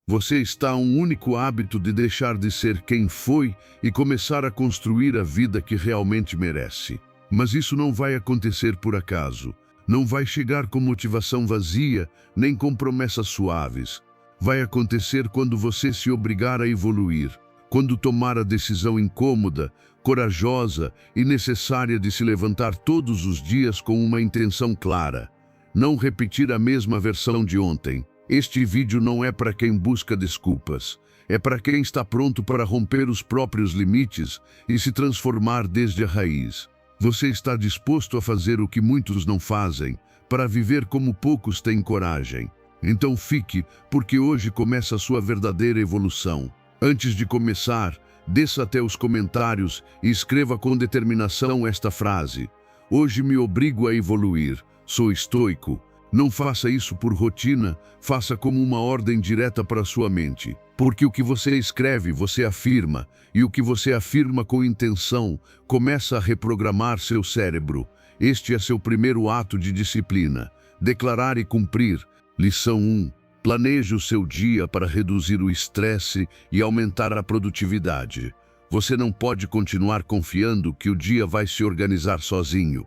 Você está a um único hábito de deixar de ser quem foi e começar a construir a vida que realmente merece. Mas isso não vai acontecer por acaso. Não vai chegar com motivação vazia, nem com promessas suaves. Vai acontecer quando você se obrigar a evoluir, quando tomar a decisão incômoda, corajosa e necessária de se levantar todos os dias com uma intenção clara. Não repetir a mesma versão de ontem. Este vídeo não é para quem busca desculpas. É para quem está pronto para romper os próprios limites e se transformar desde a raiz. Você está disposto a fazer o que muitos não fazem, para viver como poucos têm coragem. Então fique, porque hoje começa a sua verdadeira evolução. Antes de começar, desça até os comentários e escreva com determinação esta frase: hoje me obrigo a evoluir, sou estoico. Não faça isso por rotina, faça como uma ordem direta para sua mente. Porque o que você escreve, você afirma, e o que você afirma com intenção, começa a reprogramar seu cérebro. Este é seu primeiro ato de disciplina. Declarar e cumprir. Lição 1. Planeje o seu dia para reduzir o estresse e aumentar a produtividade. Você não pode continuar confiando que o dia vai se organizar sozinho.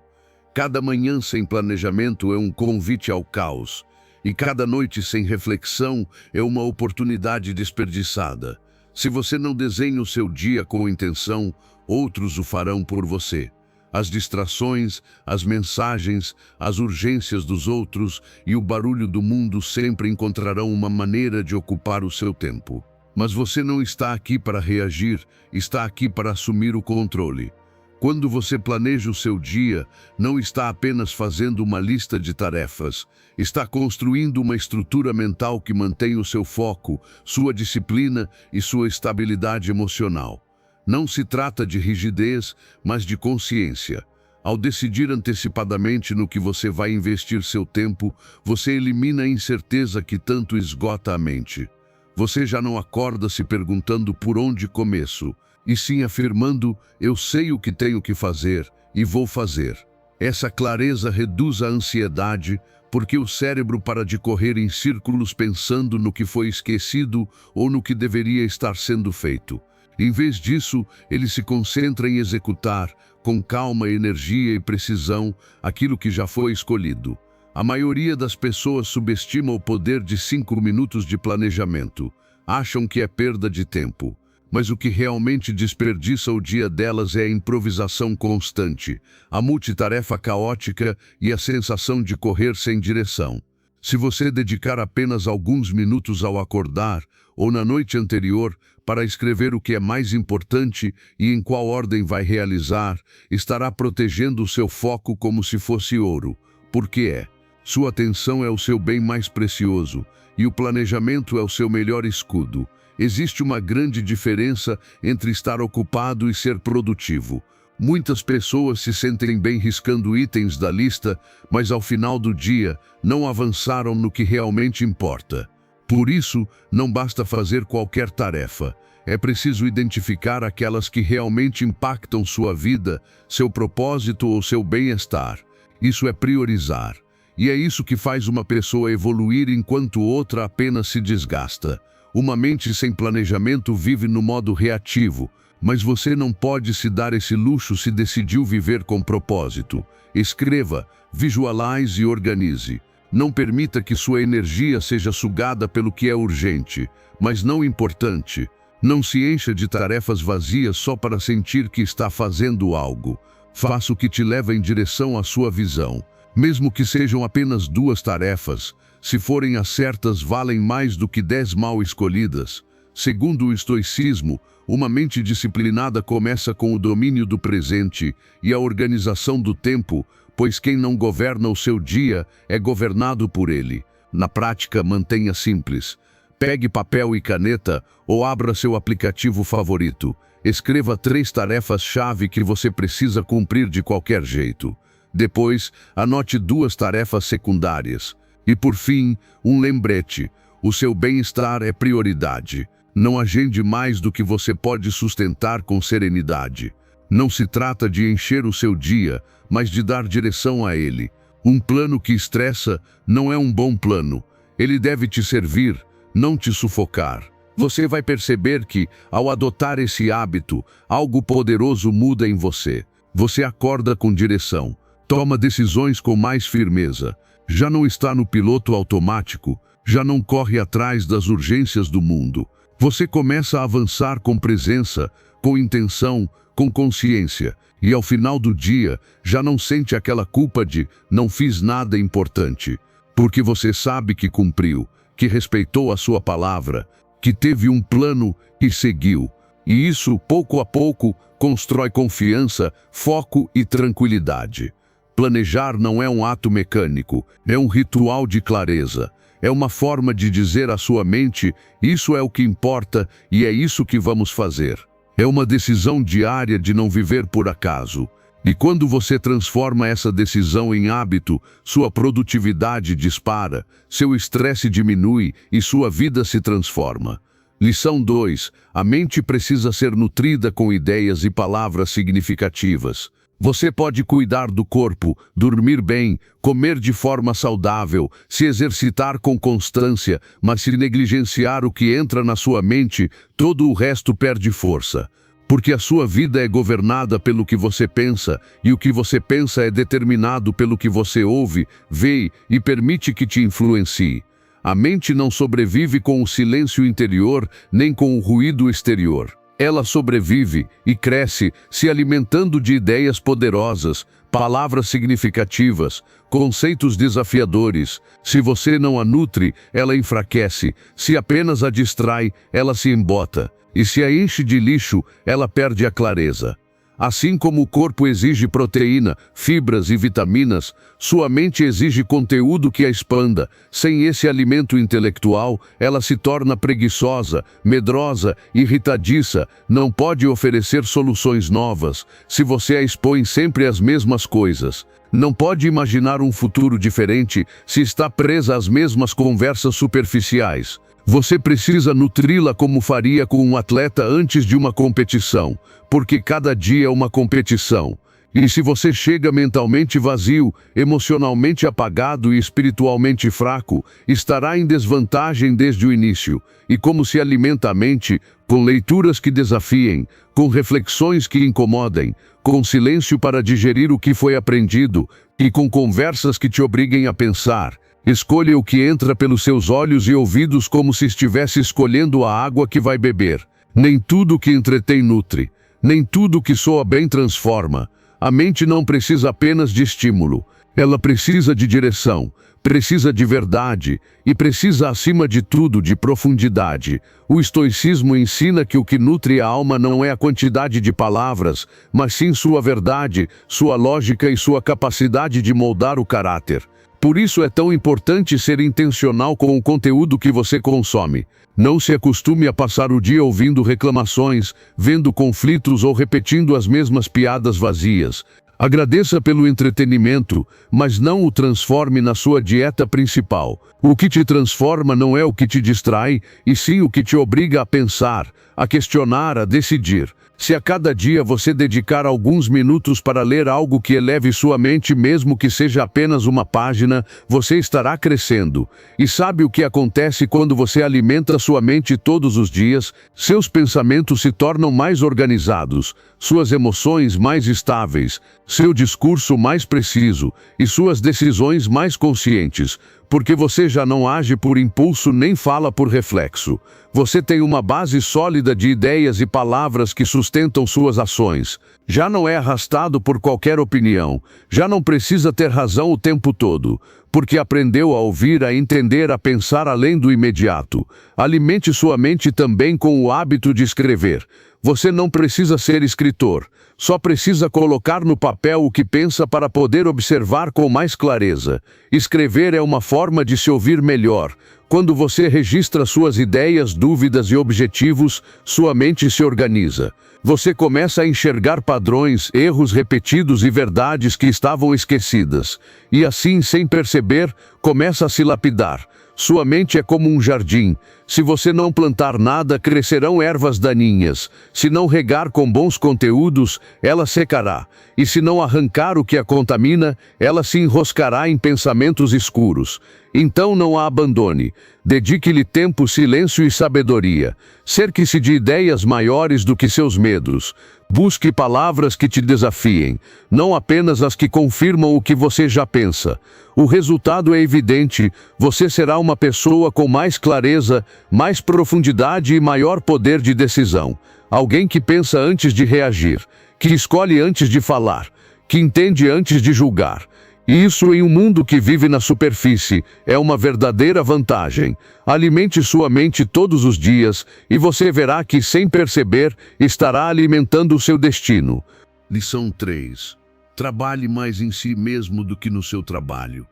Cada manhã sem planejamento é um convite ao caos, e cada noite sem reflexão é uma oportunidade desperdiçada. Se você não desenha o seu dia com intenção, outros o farão por você. As distrações, as mensagens, as urgências dos outros e o barulho do mundo sempre encontrarão uma maneira de ocupar o seu tempo. Mas você não está aqui para reagir, está aqui para assumir o controle. Quando você planeja o seu dia, não está apenas fazendo uma lista de tarefas, está construindo uma estrutura mental que mantém o seu foco, sua disciplina e sua estabilidade emocional. Não se trata de rigidez, mas de consciência. Ao decidir antecipadamente no que você vai investir seu tempo, você elimina a incerteza que tanto esgota a mente. Você já não acorda se perguntando por onde começo, e sim afirmando: eu sei o que tenho que fazer e vou fazer. Essa clareza reduz a ansiedade, porque o cérebro para de correr em círculos pensando no que foi esquecido ou no que deveria estar sendo feito. Em vez disso, ele se concentra em executar, com calma, energia e precisão, aquilo que já foi escolhido. A maioria das pessoas subestima o poder de 5 minutos de planejamento. Acham que é perda de tempo. Mas o que realmente desperdiça o dia delas é a improvisação constante, a multitarefa caótica e a sensação de correr sem direção. Se você dedicar apenas alguns minutos ao acordar ou na noite anterior para escrever o que é mais importante e em qual ordem vai realizar, estará protegendo o seu foco como se fosse ouro. Porque sua atenção é o seu bem mais precioso e o planejamento é o seu melhor escudo. Existe uma grande diferença entre estar ocupado e ser produtivo. Muitas pessoas se sentem bem riscando itens da lista, mas ao final do dia não avançaram no que realmente importa. Por isso, não basta fazer qualquer tarefa. É preciso identificar aquelas que realmente impactam sua vida, seu propósito ou seu bem-estar. Isso é priorizar. E é isso que faz uma pessoa evoluir enquanto outra apenas se desgasta. Uma mente sem planejamento vive no modo reativo, mas você não pode se dar esse luxo se decidiu viver com propósito. Escreva, visualize e organize. Não permita que sua energia seja sugada pelo que é urgente, mas não importante. Não se encha de tarefas vazias só para sentir que está fazendo algo. Faça o que te leva em direção à sua visão. Mesmo que sejam apenas 2 tarefas, se forem as certas, valem mais do que 10 mal escolhidas. Segundo o estoicismo, uma mente disciplinada começa com o domínio do presente e a organização do tempo, pois quem não governa o seu dia é governado por ele. Na prática, mantenha simples. Pegue papel e caneta ou abra seu aplicativo favorito. Escreva 3 tarefas-chave que você precisa cumprir de qualquer jeito. Depois, anote 2 tarefas secundárias. E por fim, um lembrete: o seu bem-estar é prioridade. Não agende mais do que você pode sustentar com serenidade. Não se trata de encher o seu dia, mas de dar direção a ele. Um plano que estressa não é um bom plano. Ele deve te servir, não te sufocar. Você vai perceber que, ao adotar esse hábito, algo poderoso muda em você. Você acorda com direção, toma decisões com mais firmeza, já não está no piloto automático, já não corre atrás das urgências do mundo. Você começa a avançar com presença, com intenção, com consciência, e ao final do dia já não sente aquela culpa de não fiz nada importante, porque você sabe que cumpriu, que respeitou a sua palavra, que teve um plano e seguiu. E isso, pouco a pouco, constrói confiança, foco e tranquilidade. Planejar não é um ato mecânico, é um ritual de clareza. É uma forma de dizer à sua mente, isso é o que importa e é isso que vamos fazer. É uma decisão diária de não viver por acaso. E quando você transforma essa decisão em hábito, sua produtividade dispara, seu estresse diminui e sua vida se transforma. Lição 2. A mente precisa ser nutrida com ideias e palavras significativas. Você pode cuidar do corpo, dormir bem, comer de forma saudável, se exercitar com constância, mas se negligenciar o que entra na sua mente, todo o resto perde força. Porque a sua vida é governada pelo que você pensa, e o que você pensa é determinado pelo que você ouve, vê e permite que te influencie. A mente não sobrevive com o silêncio interior, nem com o ruído exterior. Ela sobrevive e cresce se alimentando de ideias poderosas, palavras significativas, conceitos desafiadores. Se você não a nutre, ela enfraquece. Se apenas a distrai, ela se embota. E se a enche de lixo, ela perde a clareza. Assim como o corpo exige proteína, fibras e vitaminas, sua mente exige conteúdo que a expanda. Sem esse alimento intelectual, ela se torna preguiçosa, medrosa, irritadiça, não pode oferecer soluções novas. Se você a expõe sempre às mesmas coisas, não pode imaginar um futuro diferente se está presa às mesmas conversas superficiais. Você precisa nutri-la como faria com um atleta antes de uma competição, porque cada dia é uma competição. E se você chega mentalmente vazio, emocionalmente apagado e espiritualmente fraco, estará em desvantagem desde o início. E como se alimenta a mente? Com leituras que desafiem, com reflexões que incomodem, com silêncio para digerir o que foi aprendido e com conversas que te obriguem a pensar. Escolha o que entra pelos seus olhos e ouvidos como se estivesse escolhendo a água que vai beber. Nem tudo que entretém nutre, nem tudo que soa bem transforma. A mente não precisa apenas de estímulo, ela precisa de direção, precisa de verdade e precisa, acima de tudo, de profundidade. O estoicismo ensina que o que nutre a alma não é a quantidade de palavras, mas sim sua verdade, sua lógica e sua capacidade de moldar o caráter. Por isso é tão importante ser intencional com o conteúdo que você consome. Não se acostume a passar o dia ouvindo reclamações, vendo conflitos ou repetindo as mesmas piadas vazias. Agradeça pelo entretenimento, mas não o transforme na sua dieta principal. O que te transforma não é o que te distrai, e sim o que te obriga a pensar, a questionar, a decidir. Se a cada dia você dedicar alguns minutos para ler algo que eleve sua mente, mesmo que seja apenas uma página, você estará crescendo. E sabe o que acontece quando você alimenta sua mente todos os dias? Seus pensamentos se tornam mais organizados, suas emoções mais estáveis, seu discurso mais preciso e suas decisões mais conscientes. Porque você já não age por impulso nem fala por reflexo. Você tem uma base sólida de ideias e palavras que sustentam suas ações. Já não é arrastado por qualquer opinião. Já não precisa ter razão o tempo todo. Porque aprendeu a ouvir, a entender, a pensar além do imediato. Alimente sua mente também com o hábito de escrever. Você não precisa ser escritor. Só precisa colocar no papel o que pensa para poder observar com mais clareza. Escrever é uma forma de se ouvir melhor. Quando você registra suas ideias, dúvidas e objetivos, sua mente se organiza. Você começa a enxergar padrões, erros repetidos e verdades que estavam esquecidas. E assim, sem perceber, começa a se lapidar. Sua mente é como um jardim. Se você não plantar nada, crescerão ervas daninhas. Se não regar com bons conteúdos, ela secará. E se não arrancar o que a contamina, ela se enroscará em pensamentos escuros. Então não a abandone. Dedique-lhe tempo, silêncio e sabedoria. Cerque-se de ideias maiores do que seus medos. Busque palavras que te desafiem, não apenas as que confirmam o que você já pensa. O resultado é evidente: você será uma pessoa com mais clareza, mais profundidade e maior poder de decisão. Alguém que pensa antes de reagir, que escolhe antes de falar, que entende antes de julgar. E isso, em um mundo que vive na superfície, é uma verdadeira vantagem. Alimente sua mente todos os dias e você verá que, sem perceber, estará alimentando o seu destino. Lição 3. Trabalhe mais em si mesmo do que no seu trabalho.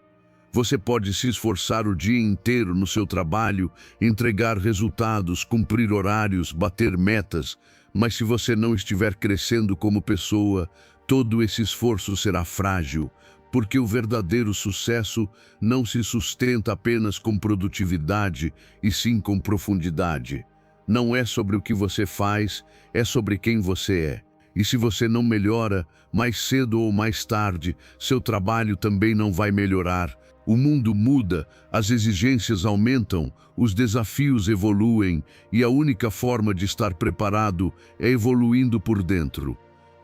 Você pode se esforçar o dia inteiro no seu trabalho, entregar resultados, cumprir horários, bater metas, mas se você não estiver crescendo como pessoa, todo esse esforço será frágil. Porque o verdadeiro sucesso não se sustenta apenas com produtividade, e sim com profundidade. Não é sobre o que você faz, é sobre quem você é. E se você não melhora, mais cedo ou mais tarde, seu trabalho também não vai melhorar. O mundo muda, as exigências aumentam, os desafios evoluem, e a única forma de estar preparado é evoluindo por dentro.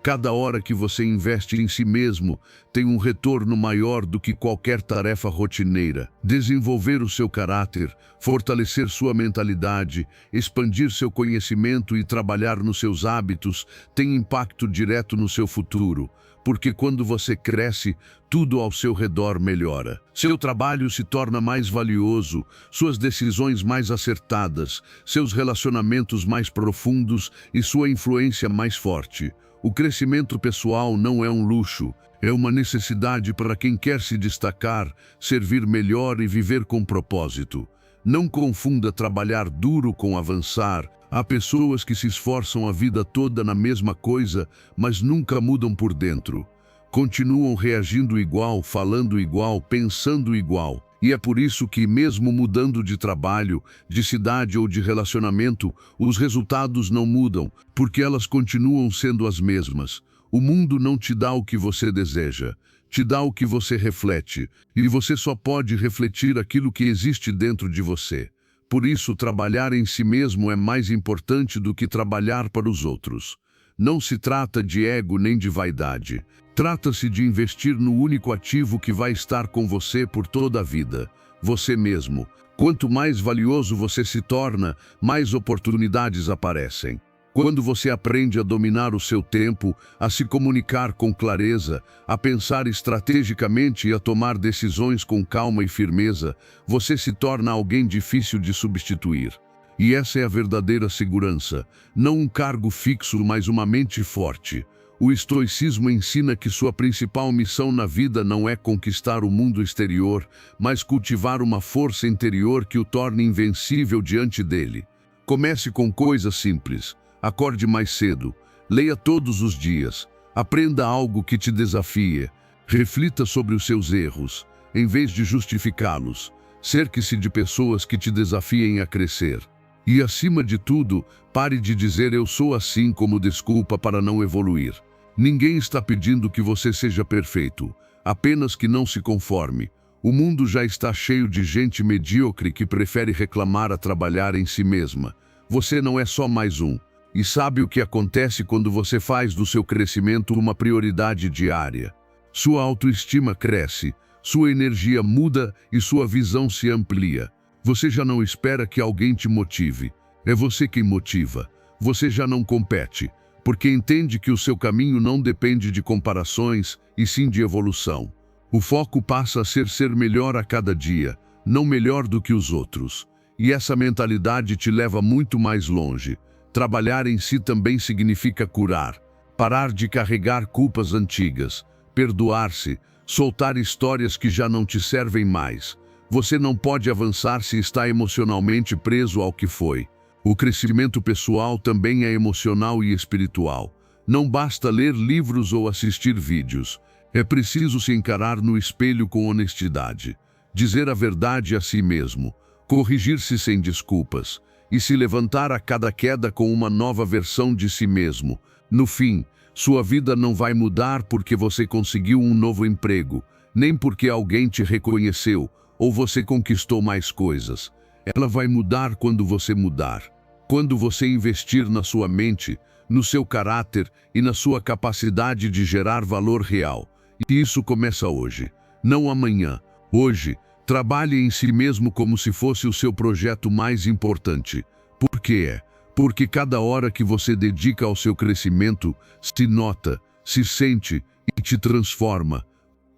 Cada hora que você investe em si mesmo tem um retorno maior do que qualquer tarefa rotineira. Desenvolver o seu caráter, fortalecer sua mentalidade, expandir seu conhecimento e trabalhar nos seus hábitos tem impacto direto no seu futuro. Porque quando você cresce, tudo ao seu redor melhora. Seu trabalho se torna mais valioso, suas decisões mais acertadas, seus relacionamentos mais profundos e sua influência mais forte. O crescimento pessoal não é um luxo, é uma necessidade para quem quer se destacar, servir melhor e viver com propósito. Não confunda trabalhar duro com avançar. Há pessoas que se esforçam a vida toda na mesma coisa, mas nunca mudam por dentro. Continuam reagindo igual, falando igual, pensando igual. E é por isso que, mesmo mudando de trabalho, de cidade ou de relacionamento, os resultados não mudam, porque elas continuam sendo as mesmas. O mundo não te dá o que você deseja, te dá o que você reflete, e você só pode refletir aquilo que existe dentro de você. Por isso, trabalhar em si mesmo é mais importante do que trabalhar para os outros. Não se trata de ego nem de vaidade. Trata-se de investir no único ativo que vai estar com você por toda a vida, você mesmo. Quanto mais valioso você se torna, mais oportunidades aparecem. Quando você aprende a dominar o seu tempo, a se comunicar com clareza, a pensar estrategicamente e a tomar decisões com calma e firmeza, você se torna alguém difícil de substituir. E essa é a verdadeira segurança, não um cargo fixo, mas uma mente forte. O estoicismo ensina que sua principal missão na vida não é conquistar o mundo exterior, mas cultivar uma força interior que o torne invencível diante dele. Comece com coisas simples. Acorde mais cedo. Leia todos os dias. Aprenda algo que te desafie. Reflita sobre os seus erros, em vez de justificá-los. Cerque-se de pessoas que te desafiem a crescer. E, acima de tudo, pare de dizer "eu sou assim" como desculpa para não evoluir. Ninguém está pedindo que você seja perfeito, apenas que não se conforme. O mundo já está cheio de gente medíocre que prefere reclamar a trabalhar em si mesma. Você não é só mais um. E sabe o que acontece quando você faz do seu crescimento uma prioridade diária? Sua autoestima cresce, sua energia muda e sua visão se amplia. Você já não espera que alguém te motive. É você quem motiva. Você já não compete, porque entende que o seu caminho não depende de comparações, e sim de evolução. O foco passa a ser melhor a cada dia, não melhor do que os outros. E essa mentalidade te leva muito mais longe. Trabalhar em si também significa curar, parar de carregar culpas antigas, perdoar-se, soltar histórias que já não te servem mais. Você não pode avançar se está emocionalmente preso ao que foi. O crescimento pessoal também é emocional e espiritual. Não basta ler livros ou assistir vídeos. É preciso se encarar no espelho com honestidade, dizer a verdade a si mesmo, corrigir-se sem desculpas e se levantar a cada queda com uma nova versão de si mesmo. No fim, sua vida não vai mudar porque você conseguiu um novo emprego, nem porque alguém te reconheceu, ou você conquistou mais coisas. Ela vai mudar quando você mudar. Quando você investir na sua mente, no seu caráter e na sua capacidade de gerar valor real. E isso começa hoje, não amanhã. Hoje, trabalhe em si mesmo como se fosse o seu projeto mais importante. Por quê? Porque cada hora que você dedica ao seu crescimento, se nota, se sente e te transforma.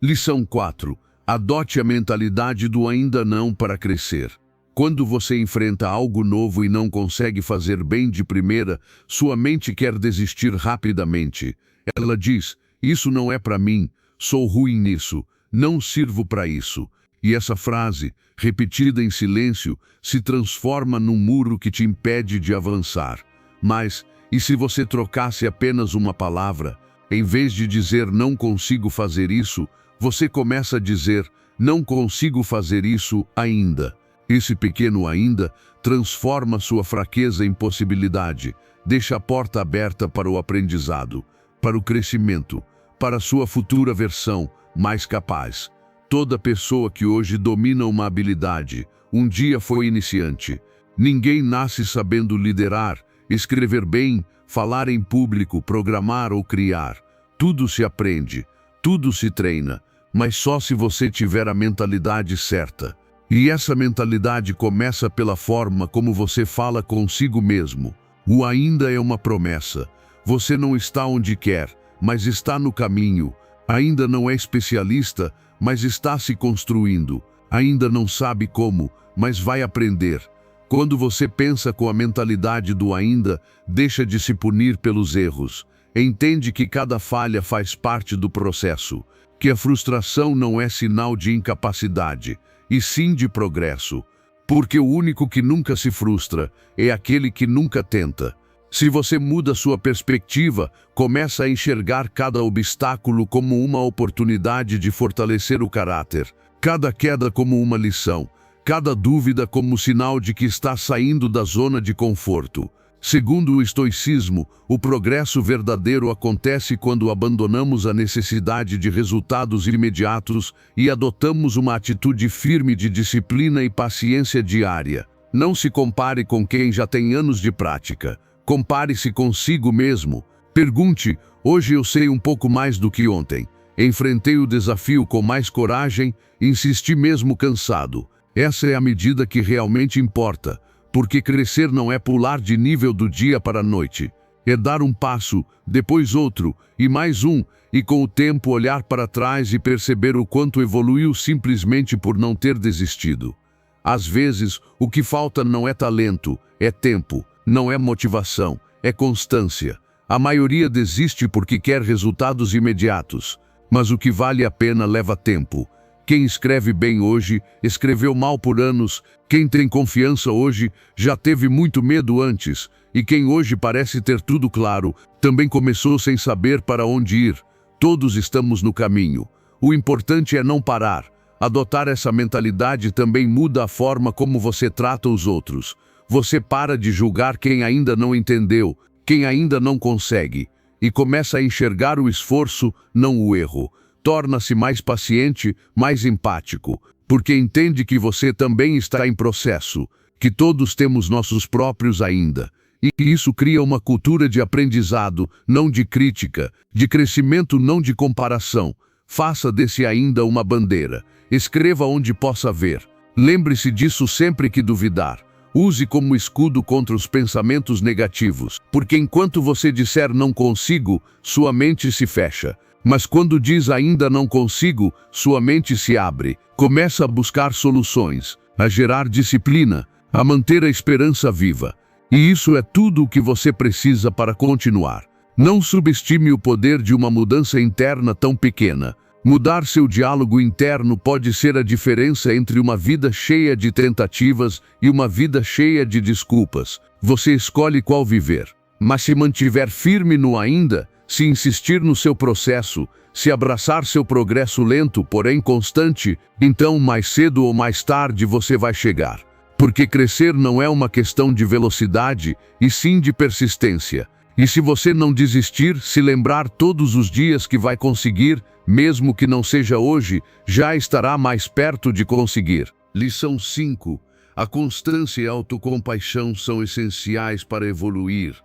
Lição 4. Adote a mentalidade do ainda não para crescer. Quando você enfrenta algo novo e não consegue fazer bem de primeira, sua mente quer desistir rapidamente. Ela diz, isso não é para mim, sou ruim nisso, não sirvo para isso. E essa frase, repetida em silêncio, se transforma num muro que te impede de avançar. Mas, e se você trocasse apenas uma palavra? Em vez de dizer não consigo fazer isso, você começa a dizer não consigo fazer isso ainda. Esse pequeno ainda transforma sua fraqueza em possibilidade, deixa a porta aberta para o aprendizado, para o crescimento, para sua futura versão mais capaz. Toda pessoa que hoje domina uma habilidade, um dia foi iniciante. Ninguém nasce sabendo liderar, escrever bem, falar em público, programar ou criar. Tudo se aprende, tudo se treina, mas só se você tiver a mentalidade certa. E essa mentalidade começa pela forma como você fala consigo mesmo. O ainda é uma promessa. Você não está onde quer, mas está no caminho. Ainda não é especialista, mas está se construindo. Ainda não sabe como, mas vai aprender. Quando você pensa com a mentalidade do ainda, deixa de se punir pelos erros. Entende que cada falha faz parte do processo, que a frustração não é sinal de incapacidade, e sim de progresso. Porque o único que nunca se frustra é aquele que nunca tenta. Se você muda sua perspectiva, começa a enxergar cada obstáculo como uma oportunidade de fortalecer o caráter, cada queda como uma lição, cada dúvida como sinal de que está saindo da zona de conforto. Segundo o estoicismo, o progresso verdadeiro acontece quando abandonamos a necessidade de resultados imediatos e adotamos uma atitude firme de disciplina e paciência diária. Não se compare com quem já tem anos de prática. Compare-se consigo mesmo. Pergunte, hoje eu sei um pouco mais do que ontem. Enfrentei o desafio com mais coragem, insisti mesmo cansado. Essa é a medida que realmente importa. Porque crescer não é pular de nível do dia para a noite. É dar um passo, depois outro, e mais um, e com o tempo olhar para trás e perceber o quanto evoluiu simplesmente por não ter desistido. Às vezes, o que falta não é talento, é tempo, não é motivação, é constância. A maioria desiste porque quer resultados imediatos, mas o que vale a pena leva tempo. Quem escreve bem hoje, escreveu mal por anos. Quem tem confiança hoje, já teve muito medo antes. E quem hoje parece ter tudo claro, também começou sem saber para onde ir. Todos estamos no caminho. O importante é não parar. Adotar essa mentalidade também muda a forma como você trata os outros. Você para de julgar quem ainda não entendeu, quem ainda não consegue, e começa a enxergar o esforço, não o erro. Torna-se mais paciente, mais empático, porque entende que você também está em processo, que todos temos nossos próprios ainda. E isso cria uma cultura de aprendizado, não de crítica, de crescimento, não de comparação. Faça desse ainda uma bandeira. Escreva onde possa ver. Lembre-se disso sempre que duvidar. Use como escudo contra os pensamentos negativos, porque enquanto você disser não consigo, sua mente se fecha. Mas quando diz ainda não consigo, sua mente se abre, começa a buscar soluções, a gerar disciplina, a manter a esperança viva. E isso é tudo o que você precisa para continuar. Não subestime o poder de uma mudança interna tão pequena. Mudar seu diálogo interno pode ser a diferença entre uma vida cheia de tentativas e uma vida cheia de desculpas. Você escolhe qual viver. Mas se mantiver firme no ainda, se insistir no seu processo, se abraçar seu progresso lento, porém constante, então mais cedo ou mais tarde você vai chegar. Porque crescer não é uma questão de velocidade, e sim de persistência. E se você não desistir, se lembrar todos os dias que vai conseguir, mesmo que não seja hoje, já estará mais perto de conseguir. Lição 5. A constância e a autocompaixão são essenciais para evoluir.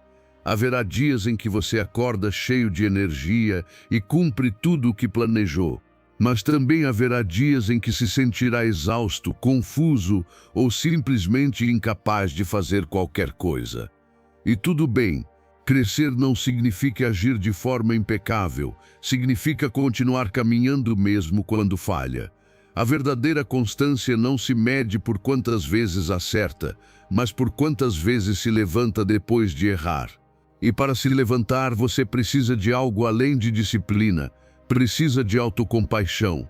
Haverá dias em que você acorda cheio de energia e cumpre tudo o que planejou. Mas também haverá dias em que se sentirá exausto, confuso ou simplesmente incapaz de fazer qualquer coisa. E tudo bem. Crescer não significa agir de forma impecável, significa continuar caminhando mesmo quando falha. A verdadeira constância não se mede por quantas vezes acerta, mas por quantas vezes se levanta depois de errar. E para se levantar, você precisa de algo além de disciplina, precisa de autocompaixão.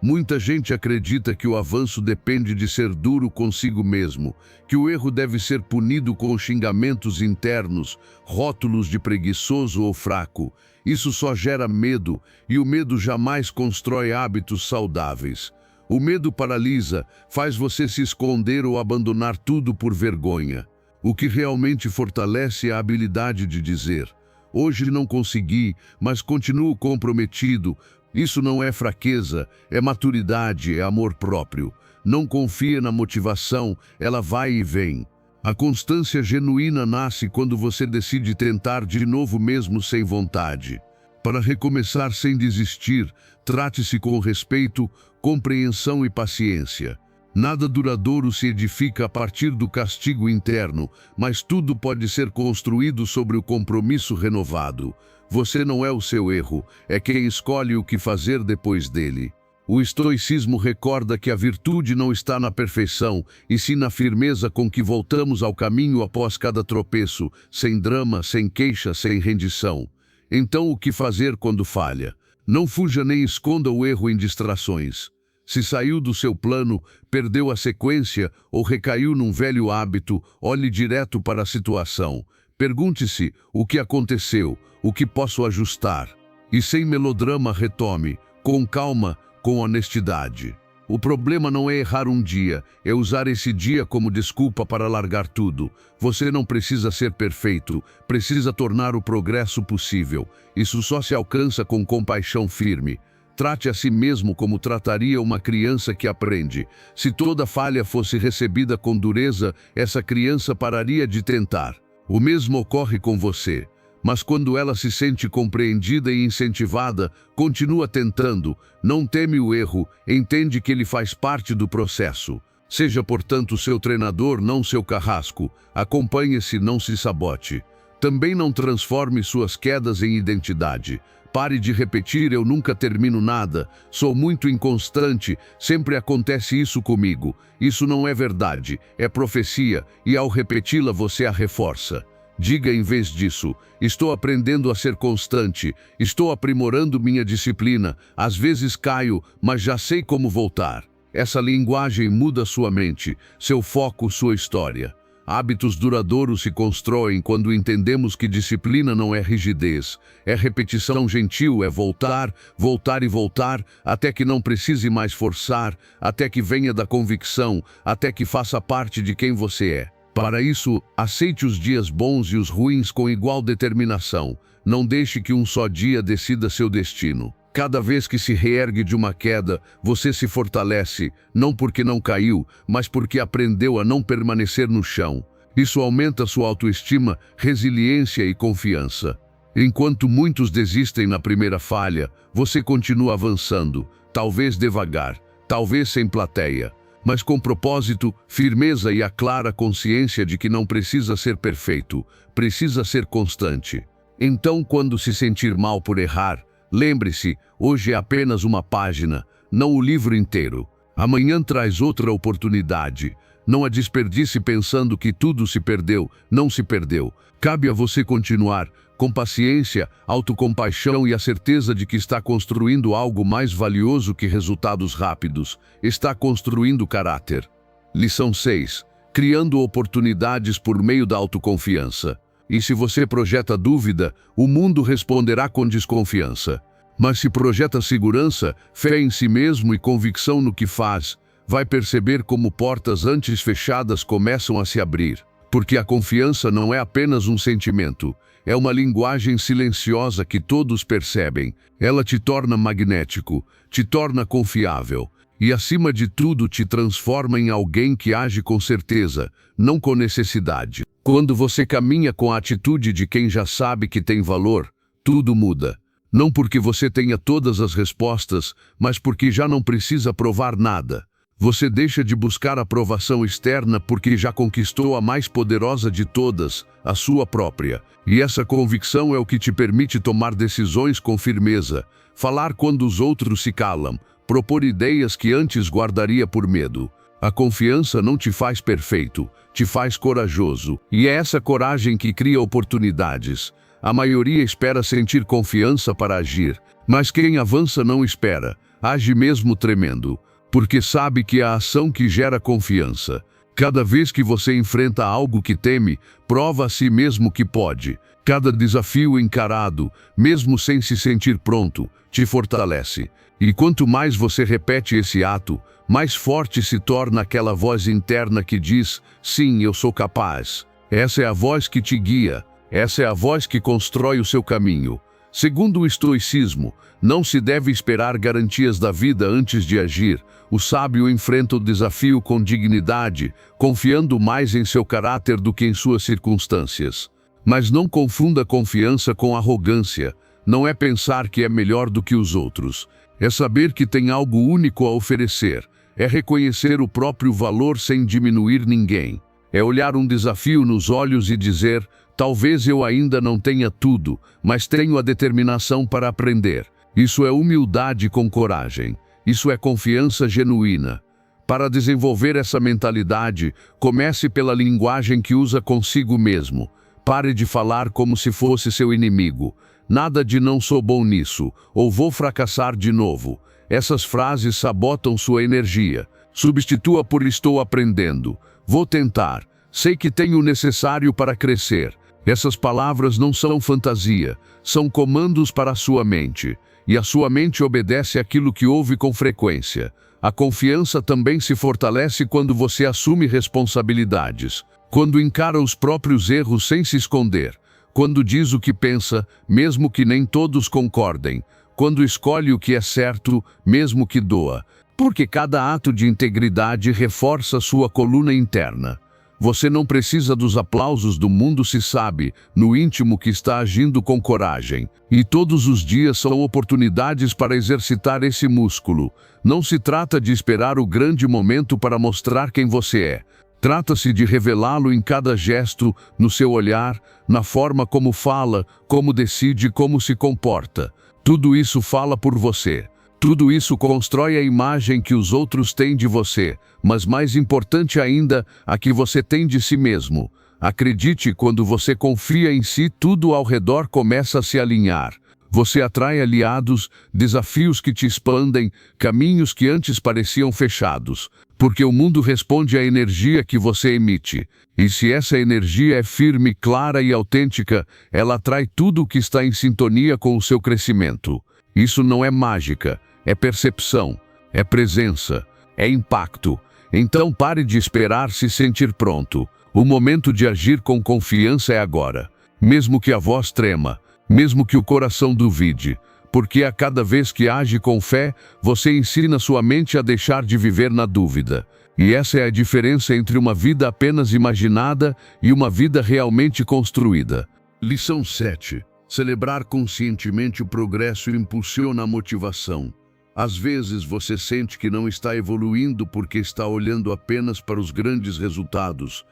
Muita gente acredita que o avanço depende de ser duro consigo mesmo, que o erro deve ser punido com xingamentos internos, rótulos de preguiçoso ou fraco. Isso só gera medo, e o medo jamais constrói hábitos saudáveis. O medo paralisa, faz você se esconder ou abandonar tudo por vergonha. O que realmente fortalece é a habilidade de dizer: hoje não consegui, mas continuo comprometido. Isso não é fraqueza, é maturidade, é amor próprio. Não confie na motivação, ela vai e vem. A constância genuína nasce quando você decide tentar de novo mesmo sem vontade. Para recomeçar sem desistir, trate-se com respeito, compreensão e paciência. Nada duradouro se edifica a partir do castigo interno, mas tudo pode ser construído sobre o compromisso renovado. Você não é o seu erro, é quem escolhe o que fazer depois dele. O estoicismo recorda que a virtude não está na perfeição, e sim na firmeza com que voltamos ao caminho após cada tropeço, sem drama, sem queixa, sem rendição. Então, o que fazer quando falha? Não fuja nem esconda o erro em distrações. Se saiu do seu plano, perdeu a sequência ou recaiu num velho hábito, olhe direto para a situação. Pergunte-se o que aconteceu, o que posso ajustar. E sem melodrama retome, com calma, com honestidade. O problema não é errar um dia, é usar esse dia como desculpa para largar tudo. Você não precisa ser perfeito, precisa tornar o progresso possível. Isso só se alcança com compaixão firme. Trate a si mesmo como trataria uma criança que aprende. Se toda falha fosse recebida com dureza, essa criança pararia de tentar. O mesmo ocorre com você. Mas quando ela se sente compreendida e incentivada, continua tentando, não teme o erro, entende que ele faz parte do processo. Seja, portanto, seu treinador, não seu carrasco. Acompanhe-se, não se sabote. Também não transforme suas quedas em identidade. Pare de repetir: eu nunca termino nada, sou muito inconstante, sempre acontece isso comigo. Isso não é verdade, é profecia, e ao repeti-la você a reforça. Diga em vez disso: estou aprendendo a ser constante, estou aprimorando minha disciplina, às vezes caio, mas já sei como voltar. Essa linguagem muda sua mente, seu foco, sua história. Hábitos duradouros se constroem quando entendemos que disciplina não é rigidez, é repetição gentil, é voltar, voltar e voltar, até que não precise mais forçar, até que venha da convicção, até que faça parte de quem você é. Para isso, aceite os dias bons e os ruins com igual determinação. Não deixe que um só dia decida seu destino. Cada vez que se reergue de uma queda, você se fortalece, não porque não caiu, mas porque aprendeu a não permanecer no chão. Isso aumenta sua autoestima, resiliência e confiança. Enquanto muitos desistem na primeira falha, você continua avançando, talvez devagar, talvez sem plateia, mas com propósito, firmeza e a clara consciência de que não precisa ser perfeito, precisa ser constante. Então, quando se sentir mal por errar, lembre-se, hoje é apenas uma página, não o livro inteiro. Amanhã traz outra oportunidade. Não a desperdice pensando que tudo se perdeu, não se perdeu. Cabe a você continuar, com paciência, autocompaixão e a certeza de que está construindo algo mais valioso que resultados rápidos. Está construindo caráter. Lição 6. Criando oportunidades por meio da autoconfiança. E se você projeta dúvida, o mundo responderá com desconfiança. Mas se projeta segurança, fé em si mesmo e convicção no que faz, vai perceber como portas antes fechadas começam a se abrir. Porque a confiança não é apenas um sentimento, é uma linguagem silenciosa que todos percebem. Ela te torna magnético, te torna confiável e, acima de tudo, te transforma em alguém que age com certeza, não com necessidade. Quando você caminha com a atitude de quem já sabe que tem valor, tudo muda. Não porque você tenha todas as respostas, mas porque já não precisa provar nada. Você deixa de buscar aprovação externa porque já conquistou a mais poderosa de todas, a sua própria. E essa convicção é o que te permite tomar decisões com firmeza, falar quando os outros se calam, propor ideias que antes guardaria por medo. A confiança não te faz perfeito, te faz corajoso. E é essa coragem que cria oportunidades. A maioria espera sentir confiança para agir, mas quem avança não espera, age mesmo tremendo. Porque sabe que é a ação que gera confiança. Cada vez que você enfrenta algo que teme, prova a si mesmo que pode. Cada desafio encarado, mesmo sem se sentir pronto, te fortalece. E quanto mais você repete esse ato, mais forte se torna aquela voz interna que diz: sim, eu sou capaz. Essa é a voz que te guia, essa é a voz que constrói o seu caminho. Segundo o estoicismo, não se deve esperar garantias da vida antes de agir. O sábio enfrenta o desafio com dignidade, confiando mais em seu caráter do que em suas circunstâncias. Mas não confunda confiança com arrogância. Não é pensar que é melhor do que os outros. É saber que tem algo único a oferecer. É reconhecer o próprio valor sem diminuir ninguém. É olhar um desafio nos olhos e dizer: talvez eu ainda não tenha tudo, mas tenho a determinação para aprender. Isso é humildade com coragem. Isso é confiança genuína. Para desenvolver essa mentalidade, comece pela linguagem que usa consigo mesmo. Pare de falar como se fosse seu inimigo. Nada de não sou bom nisso, ou vou fracassar de novo. Essas frases sabotam sua energia. Substitua por estou aprendendo. Vou tentar. Sei que tenho o necessário para crescer. Essas palavras não são fantasia, são comandos para a sua mente. E a sua mente obedece àquilo que ouve com frequência. A confiança também se fortalece quando você assume responsabilidades. Quando encara os próprios erros sem se esconder. Quando diz o que pensa, mesmo que nem todos concordem. Quando escolhe o que é certo, mesmo que doa. Porque cada ato de integridade reforça sua coluna interna. Você não precisa dos aplausos do mundo se sabe, no íntimo, que está agindo com coragem. E todos os dias são oportunidades para exercitar esse músculo. Não se trata de esperar o grande momento para mostrar quem você é. Trata-se de revelá-lo em cada gesto, no seu olhar, na forma como fala, como decide e como se comporta. Tudo isso fala por você. Tudo isso constrói a imagem que os outros têm de você, mas mais importante ainda, a que você tem de si mesmo. Acredite, quando você confia em si, tudo ao redor começa a se alinhar. Você atrai aliados, desafios que te expandem, caminhos que antes pareciam fechados. Porque o mundo responde à energia que você emite. E se essa energia é firme, clara e autêntica, ela atrai tudo o que está em sintonia com o seu crescimento. Isso não é mágica. É percepção, é presença, é impacto. Então pare de esperar se sentir pronto. O momento de agir com confiança é agora. Mesmo que a voz trema, mesmo que o coração duvide. Porque a cada vez que age com fé, você ensina sua mente a deixar de viver na dúvida. E essa é a diferença entre uma vida apenas imaginada e uma vida realmente construída. Lição 7. Celebrar conscientemente o progresso impulsiona a motivação. Às vezes você sente que não está evoluindo porque está olhando apenas para os grandes resultados,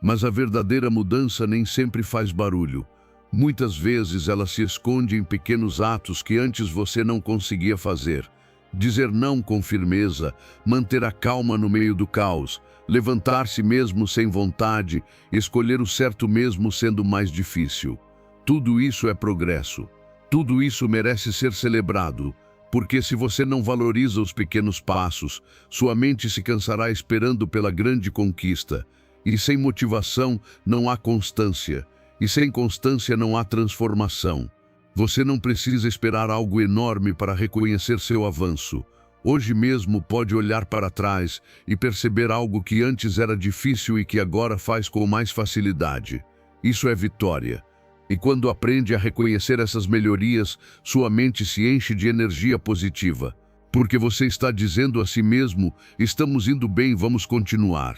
mas a verdadeira mudança nem sempre faz barulho. Muitas vezes ela se esconde em pequenos atos que antes você não conseguia fazer. Dizer não com firmeza, manter a calma no meio do caos, levantar-se mesmo sem vontade, escolher o certo mesmo sendo mais difícil. Tudo isso é progresso. Tudo isso merece ser celebrado. Porque se você não valoriza os pequenos passos, sua mente se cansará esperando pela grande conquista. E sem motivação não há constância. E sem constância não há transformação. Você não precisa esperar algo enorme para reconhecer seu avanço. Hoje mesmo pode olhar para trás e perceber algo que antes era difícil e que agora faz com mais facilidade. Isso é vitória. E quando aprende a reconhecer essas melhorias, sua mente se enche de energia positiva. Porque você está dizendo a si mesmo, estamos indo bem, vamos continuar.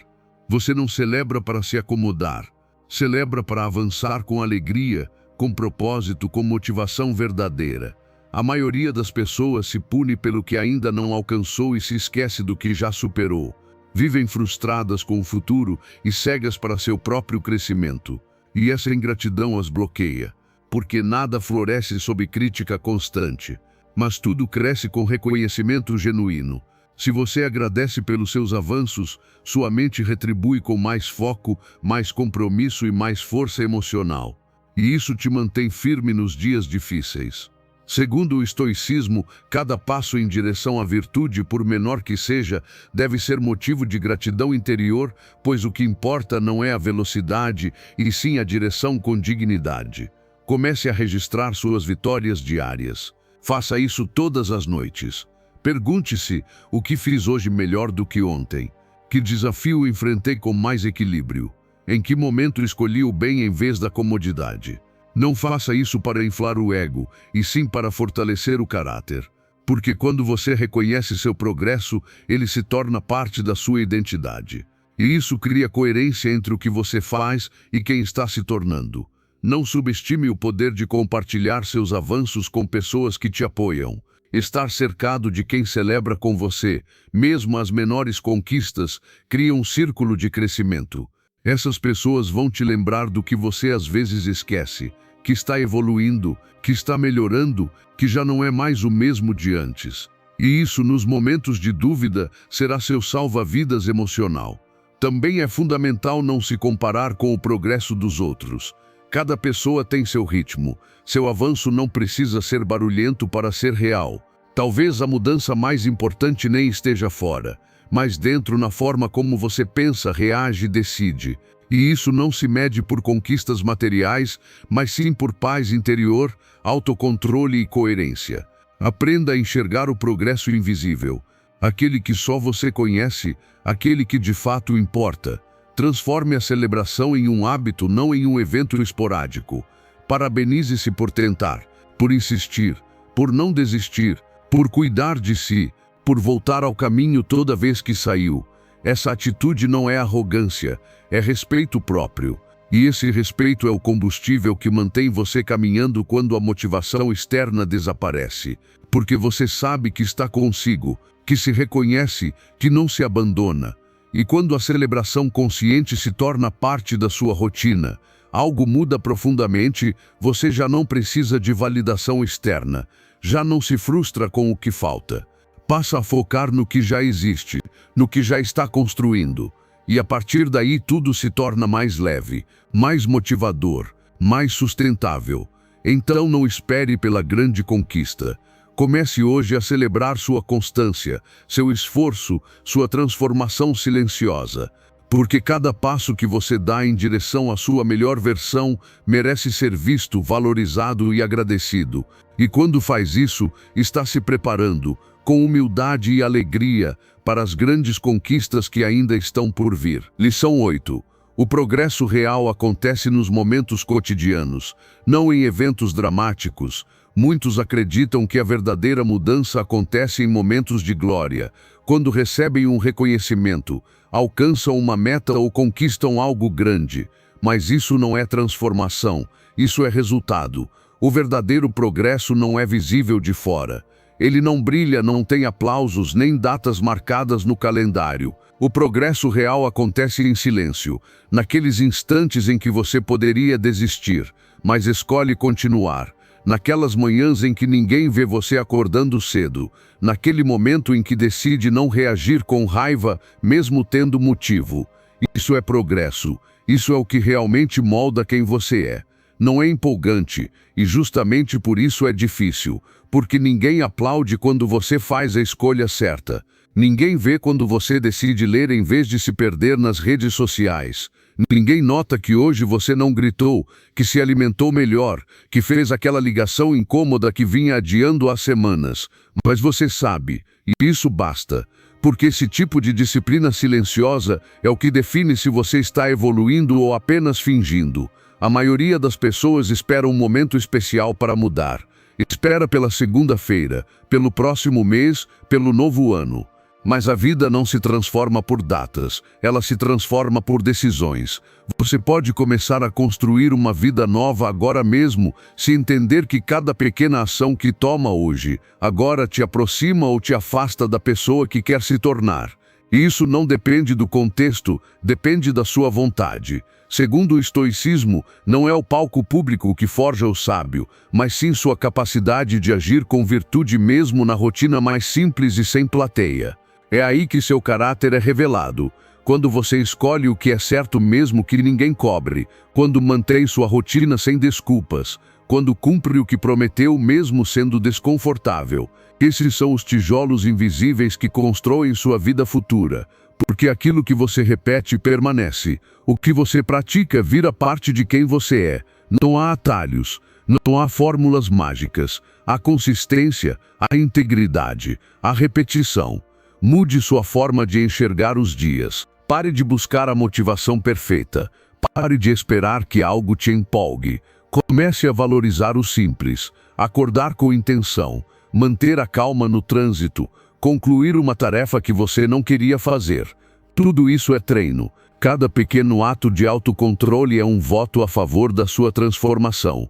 Você não celebra para se acomodar. Celebra para avançar com alegria, com propósito, com motivação verdadeira. A maioria das pessoas se pune pelo que ainda não alcançou e se esquece do que já superou. Vivem frustradas com o futuro e cegas para seu próprio crescimento. E essa ingratidão as bloqueia, porque nada floresce sob crítica constante, mas tudo cresce com reconhecimento genuíno. Se você agradece pelos seus avanços, sua mente retribui com mais foco, mais compromisso e mais força emocional. E isso te mantém firme nos dias difíceis. Segundo o estoicismo, cada passo em direção à virtude, por menor que seja, deve ser motivo de gratidão interior, pois o que importa não é a velocidade, e sim a direção com dignidade. Comece a registrar suas vitórias diárias. Faça isso todas as noites. Pergunte-se, o que fiz hoje melhor do que ontem? Que desafio enfrentei com mais equilíbrio? Em que momento escolhi o bem em vez da comodidade? Não faça isso para inflar o ego, e sim para fortalecer o caráter. Porque quando você reconhece seu progresso, ele se torna parte da sua identidade. E isso cria coerência entre o que você faz e quem está se tornando. Não subestime o poder de compartilhar seus avanços com pessoas que te apoiam. Estar cercado de quem celebra com você, mesmo as menores conquistas, cria um círculo de crescimento. Essas pessoas vão te lembrar do que você às vezes esquece, que está evoluindo, que está melhorando, que já não é mais o mesmo de antes. E isso, nos momentos de dúvida, será seu salva-vidas emocional. Também é fundamental não se comparar com o progresso dos outros. Cada pessoa tem seu ritmo. Seu avanço não precisa ser barulhento para ser real. Talvez a mudança mais importante nem esteja fora, mas dentro, na forma como você pensa, reage e decide. E isso não se mede por conquistas materiais, mas sim por paz interior, autocontrole e coerência. Aprenda a enxergar o progresso invisível, aquele que só você conhece, aquele que de fato importa. Transforme a celebração em um hábito, não em um evento esporádico. Parabenize-se por tentar, por insistir, por não desistir, por cuidar de si, por voltar ao caminho toda vez que saiu. Essa atitude não é arrogância, é respeito próprio. E esse respeito é o combustível que mantém você caminhando quando a motivação externa desaparece. Porque você sabe que está consigo, que se reconhece, que não se abandona. E quando a celebração consciente se torna parte da sua rotina, algo muda profundamente, você já não precisa de validação externa, já não se frustra com o que falta. Passa a focar no que já existe, no que já está construindo. E a partir daí tudo se torna mais leve, mais motivador, mais sustentável. Então não espere pela grande conquista. Comece hoje a celebrar sua constância, seu esforço, sua transformação silenciosa. Porque cada passo que você dá em direção à sua melhor versão merece ser visto, valorizado e agradecido. E quando faz isso, está se preparando, com humildade e alegria, para as grandes conquistas que ainda estão por vir. Lição 8. O progresso real acontece nos momentos cotidianos, não em eventos dramáticos. Muitos acreditam que a verdadeira mudança acontece em momentos de glória, quando recebem um reconhecimento, alcançam uma meta ou conquistam algo grande. Mas isso não é transformação, isso é resultado. O verdadeiro progresso não é visível de fora. Ele não brilha, não tem aplausos, nem datas marcadas no calendário. O progresso real acontece em silêncio, naqueles instantes em que você poderia desistir, mas escolhe continuar. Naquelas manhãs em que ninguém vê você acordando cedo, naquele momento em que decide não reagir com raiva, mesmo tendo motivo. Isso é progresso, isso é o que realmente molda quem você é. Não é empolgante, e justamente por isso é difícil, porque ninguém aplaude quando você faz a escolha certa. Ninguém vê quando você decide ler em vez de se perder nas redes sociais. Ninguém nota que hoje você não gritou, que se alimentou melhor, que fez aquela ligação incômoda que vinha adiando há semanas. Mas você sabe, e isso basta. Porque esse tipo de disciplina silenciosa é o que define se você está evoluindo ou apenas fingindo. A maioria das pessoas espera um momento especial para mudar. Espera pela segunda-feira, pelo próximo mês, pelo novo ano. Mas a vida não se transforma por datas, ela se transforma por decisões. Você pode começar a construir uma vida nova agora mesmo, se entender que cada pequena ação que toma hoje, agora te aproxima ou te afasta da pessoa que quer se tornar. E isso não depende do contexto, depende da sua vontade. Segundo o estoicismo, não é o palco público que forja o sábio, mas sim sua capacidade de agir com virtude mesmo na rotina mais simples e sem plateia. É aí que seu caráter é revelado, quando você escolhe o que é certo mesmo que ninguém cobre, quando mantém sua rotina sem desculpas, quando cumpre o que prometeu mesmo sendo desconfortável. Esses são os tijolos invisíveis que constroem sua vida futura, porque aquilo que você repete permanece, o que você pratica vira parte de quem você é. Não há atalhos, não há fórmulas mágicas, há consistência, há integridade, há repetição. Mude sua forma de enxergar os dias. Pare de buscar a motivação perfeita. Pare de esperar que algo te empolgue. Comece a valorizar o simples. Acordar com intenção. Manter a calma no trânsito. Concluir uma tarefa que você não queria fazer. Tudo isso é treino. Cada pequeno ato de autocontrole é um voto a favor da sua transformação.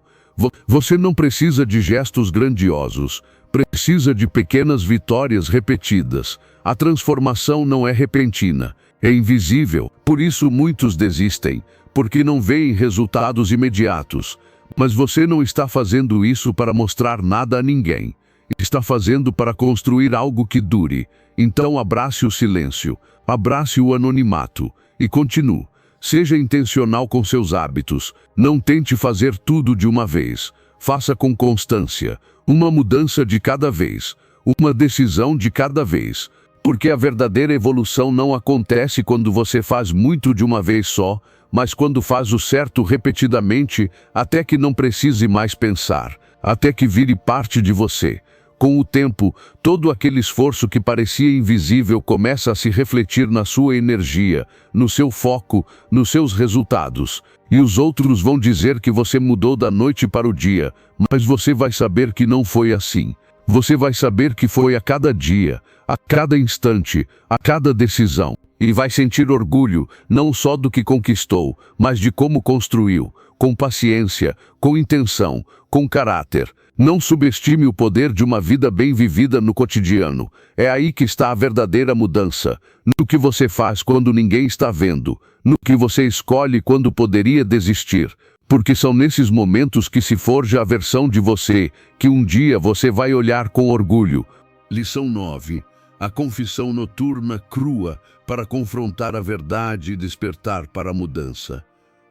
Você não precisa de gestos grandiosos. Precisa de pequenas vitórias repetidas. A transformação não é repentina, é invisível. Por isso muitos desistem, porque não veem resultados imediatos. Mas você não está fazendo isso para mostrar nada a ninguém. Está fazendo para construir algo que dure. Então abrace o silêncio, abrace o anonimato e continue. Seja intencional com seus hábitos. Não tente fazer tudo de uma vez. Faça com constância. Uma mudança de cada vez. Uma decisão de cada vez. Porque a verdadeira evolução não acontece quando você faz muito de uma vez só, mas quando faz o certo repetidamente, até que não precise mais pensar, até que vire parte de você. Com o tempo, todo aquele esforço que parecia invisível começa a se refletir na sua energia, no seu foco, nos seus resultados. E os outros vão dizer que você mudou da noite para o dia, mas você vai saber que não foi assim. Você vai saber que foi a cada dia, a cada instante, a cada decisão. E vai sentir orgulho, não só do que conquistou, mas de como construiu, com paciência, com intenção, com caráter. Não subestime o poder de uma vida bem vivida no cotidiano. É aí que está a verdadeira mudança. No que você faz quando ninguém está vendo. No que você escolhe quando poderia desistir. Porque são nesses momentos que se forja a versão de você, que um dia você vai olhar com orgulho. Lição 9. A confissão noturna crua para confrontar a verdade e despertar para a mudança.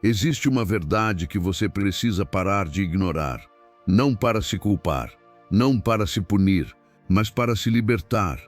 Existe uma verdade que você precisa parar de ignorar. Não para se culpar, não para se punir, mas para se libertar.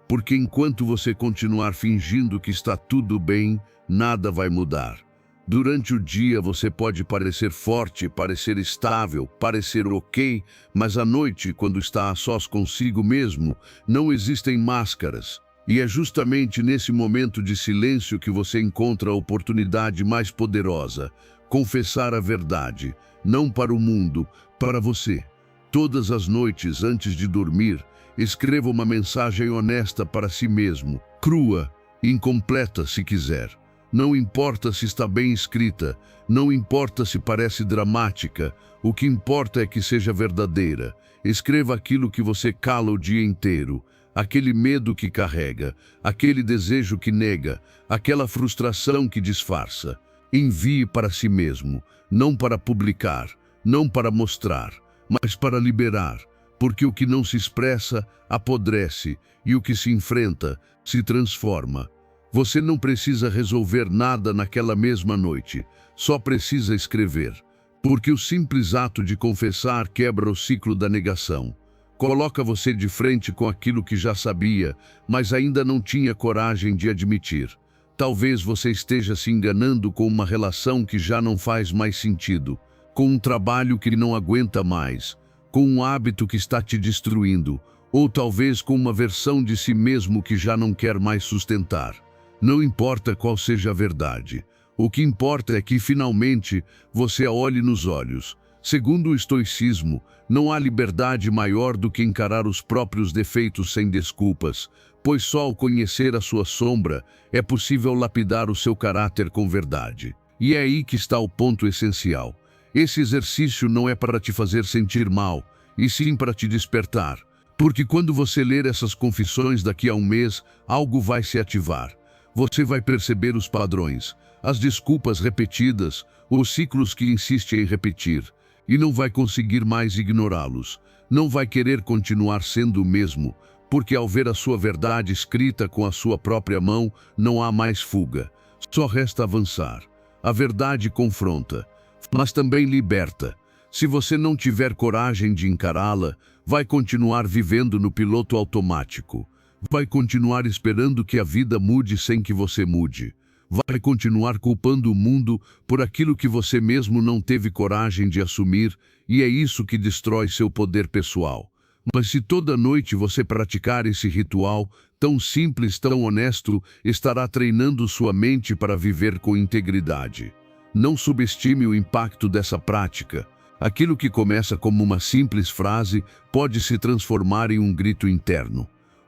Porque enquanto você continuar fingindo que está tudo bem, nada vai mudar. Durante o dia você pode parecer forte, parecer estável, parecer ok, mas à noite, quando está a sós consigo mesmo, não existem máscaras. E é justamente nesse momento de silêncio que você encontra a oportunidade mais poderosa: confessar a verdade, não para o mundo, para você. Todas as noites, antes de dormir, escreva uma mensagem honesta para si mesmo, crua, incompleta se quiser. Não importa se está bem escrita, não importa se parece dramática, o que importa é que seja verdadeira. Escreva aquilo que você cala o dia inteiro, aquele medo que carrega, aquele desejo que nega, aquela frustração que disfarça. Envie para si mesmo, não para publicar, não para mostrar, mas para liberar, porque o que não se expressa apodrece e o que se enfrenta se transforma. Você não precisa resolver nada naquela mesma noite, só precisa escrever, porque o simples ato de confessar quebra o ciclo da negação. Coloca você de frente com aquilo que já sabia, mas ainda não tinha coragem de admitir. Talvez você esteja se enganando com uma relação que já não faz mais sentido, com um trabalho que não aguenta mais, com um hábito que está te destruindo, ou talvez com uma versão de si mesmo que já não quer mais sustentar. Não importa qual seja a verdade. O que importa é que, finalmente, você a olhe nos olhos. Segundo o estoicismo, não há liberdade maior do que encarar os próprios defeitos sem desculpas, pois só ao conhecer a sua sombra é possível lapidar o seu caráter com verdade. E é aí que está o ponto essencial. Esse exercício não é para te fazer sentir mal, e sim para te despertar. Porque quando você ler essas confissões daqui a um mês, algo vai se ativar. Você vai perceber os padrões, as desculpas repetidas, os ciclos que insiste em repetir, e não vai conseguir mais ignorá-los. Não vai querer continuar sendo o mesmo, porque ao ver a sua verdade escrita com a sua própria mão, não há mais fuga. Só resta avançar. A verdade confronta, mas também liberta. Se você não tiver coragem de encará-la, vai continuar vivendo no piloto automático. Vai continuar esperando que a vida mude sem que você mude. Vai continuar culpando o mundo por aquilo que você mesmo não teve coragem de assumir, e é isso que destrói seu poder pessoal. Mas se toda noite você praticar esse ritual, tão simples, tão honesto, estará treinando sua mente para viver com integridade. Não subestime o impacto dessa prática. Aquilo que começa como uma simples frase pode se transformar em um grito interno.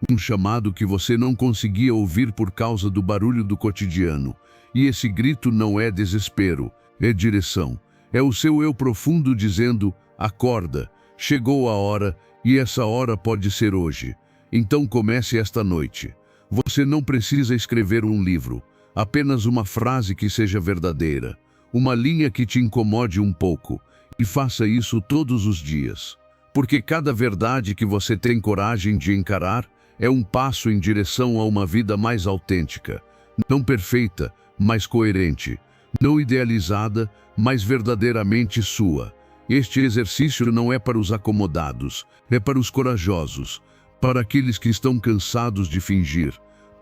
Um chamado que você não conseguia ouvir por causa do barulho do cotidiano. E esse grito não é desespero, é direção. É o seu eu profundo dizendo: acorda, chegou a hora, e essa hora pode ser hoje. Então comece esta noite. Você não precisa escrever um livro, apenas uma frase que seja verdadeira, uma linha que te incomode um pouco, e faça isso todos os dias. Porque cada verdade que você tem coragem de encarar é um passo em direção a uma vida mais autêntica, não perfeita, mas coerente, não idealizada, mas verdadeiramente sua. Este exercício não é para os acomodados, é para os corajosos, para aqueles que estão cansados de fingir,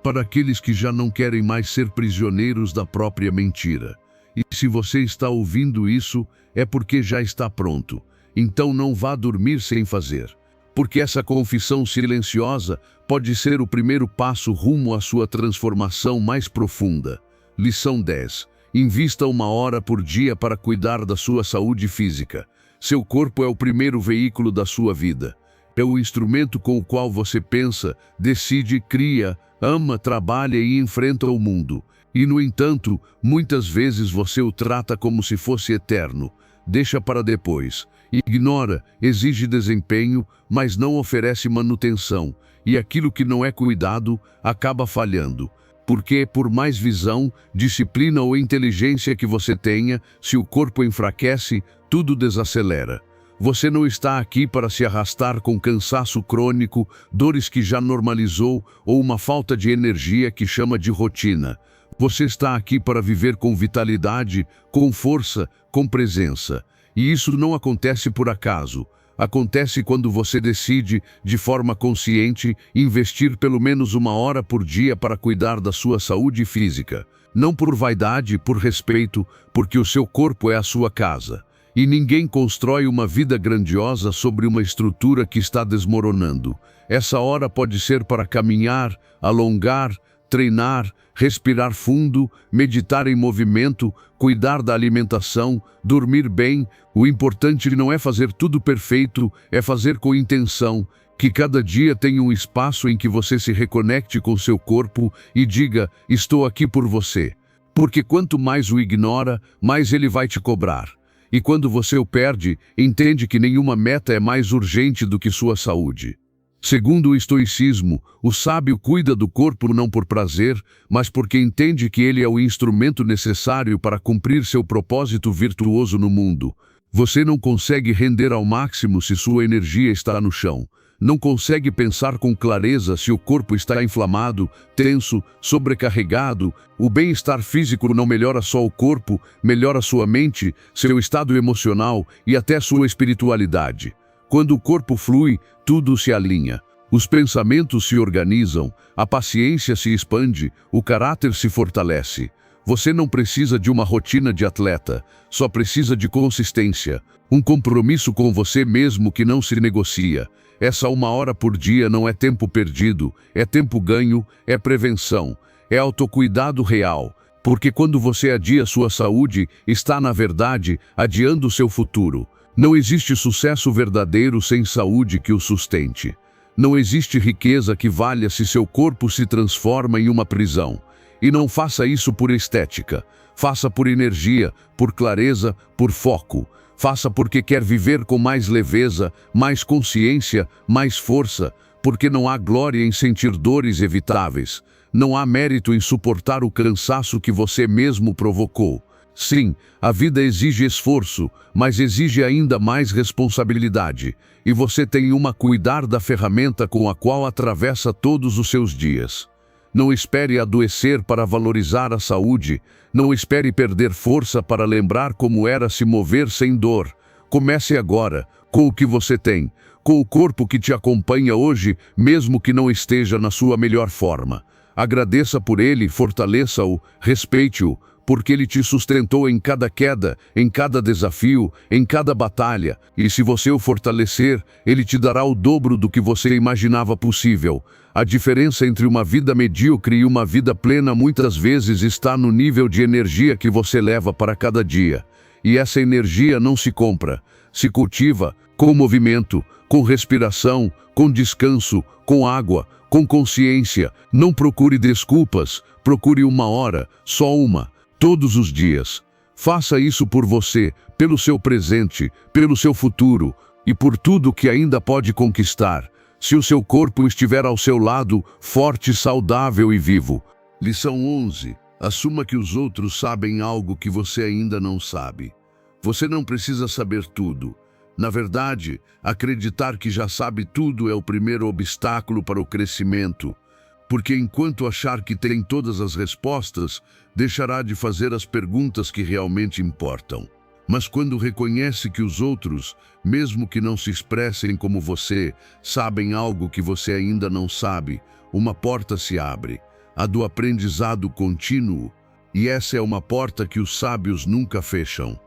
para aqueles que já não querem mais ser prisioneiros da própria mentira. E se você está ouvindo isso, é porque já está pronto. Então não vá dormir sem fazer. Porque essa confissão silenciosa pode ser o primeiro passo rumo à sua transformação mais profunda. Lição 10. Invista 1 hora por dia para cuidar da sua saúde física. Seu corpo é o primeiro veículo da sua vida. É o instrumento com o qual você pensa, decide, cria, ama, trabalha e enfrenta o mundo. E, no entanto, muitas vezes você o trata como se fosse eterno. Deixa para depois. Ignora, exige desempenho, mas não oferece manutenção. E aquilo que não é cuidado acaba falhando. Porque, por mais visão, disciplina ou inteligência que você tenha, se o corpo enfraquece, tudo desacelera. Você não está aqui para se arrastar com cansaço crônico, dores que já normalizou ou uma falta de energia que chama de rotina. Você está aqui para viver com vitalidade, com força, com presença. E isso não acontece por acaso. Acontece quando você decide, de forma consciente, investir pelo menos 1 hora por dia para cuidar da sua saúde física. Não por vaidade, por respeito, porque o seu corpo é a sua casa. E ninguém constrói uma vida grandiosa sobre uma estrutura que está desmoronando. Essa hora pode ser para caminhar, alongar, treinar, respirar fundo, meditar em movimento, cuidar da alimentação, dormir bem. O importante não é fazer tudo perfeito, é fazer com intenção, que cada dia tenha um espaço em que você se reconecte com seu corpo e diga: estou aqui por você. Porque quanto mais o ignora, mais ele vai te cobrar. E quando você o perde, entende que nenhuma meta é mais urgente do que sua saúde. Segundo o estoicismo, o sábio cuida do corpo não por prazer, mas porque entende que ele é o instrumento necessário para cumprir seu propósito virtuoso no mundo. Você não consegue render ao máximo se sua energia está no chão. Não consegue pensar com clareza se o corpo está inflamado, tenso, sobrecarregado. O bem-estar físico não melhora só o corpo, melhora sua mente, seu estado emocional e até sua espiritualidade. Quando o corpo flui, tudo se alinha. Os pensamentos se organizam, a paciência se expande, o caráter se fortalece. Você não precisa de uma rotina de atleta, só precisa de consistência, um compromisso com você mesmo que não se negocia. Essa 1 hora por dia não é tempo perdido, é tempo ganho, é prevenção, é autocuidado real. Porque quando você adia sua saúde, está, na verdade, adiando seu futuro. Não existe sucesso verdadeiro sem saúde que o sustente. Não existe riqueza que valha se seu corpo se transforma em uma prisão. E não faça isso por estética. Faça por energia, por clareza, por foco. Faça porque quer viver com mais leveza, mais consciência, mais força. Porque não há glória em sentir dores evitáveis. Não há mérito em suportar o cansaço que você mesmo provocou. Sim, a vida exige esforço, mas exige ainda mais responsabilidade. E você tem uma cuidar da ferramenta com a qual atravessa todos os seus dias. Não espere adoecer para valorizar a saúde. Não espere perder força para lembrar como era se mover sem dor. Comece agora, com o que você tem, com o corpo que te acompanha hoje, mesmo que não esteja na sua melhor forma. Agradeça por ele, fortaleça-o, respeite-o, porque ele te sustentou em cada queda, em cada desafio, em cada batalha. E se você o fortalecer, ele te dará o dobro do que você imaginava possível. A diferença entre uma vida medíocre e uma vida plena muitas vezes está no nível de energia que você leva para cada dia. E essa energia não se compra, se cultiva com movimento, com respiração, com descanso, com água, com consciência. Não procure desculpas, procure 1 hora, só uma, todos os dias. Faça isso por você, pelo seu presente, pelo seu futuro e por tudo que ainda pode conquistar. Se o seu corpo estiver ao seu lado, forte, saudável e vivo. Lição 11. Assuma que os outros sabem algo que você ainda não sabe. Você não precisa saber tudo. Na verdade, acreditar que já sabe tudo é o primeiro obstáculo para o crescimento, porque enquanto achar que tem todas as respostas, deixará de fazer as perguntas que realmente importam. Mas quando reconhece que os outros, mesmo que não se expressem como você, sabem algo que você ainda não sabe, uma porta se abre, a do aprendizado contínuo, e essa é uma porta que os sábios nunca fecham.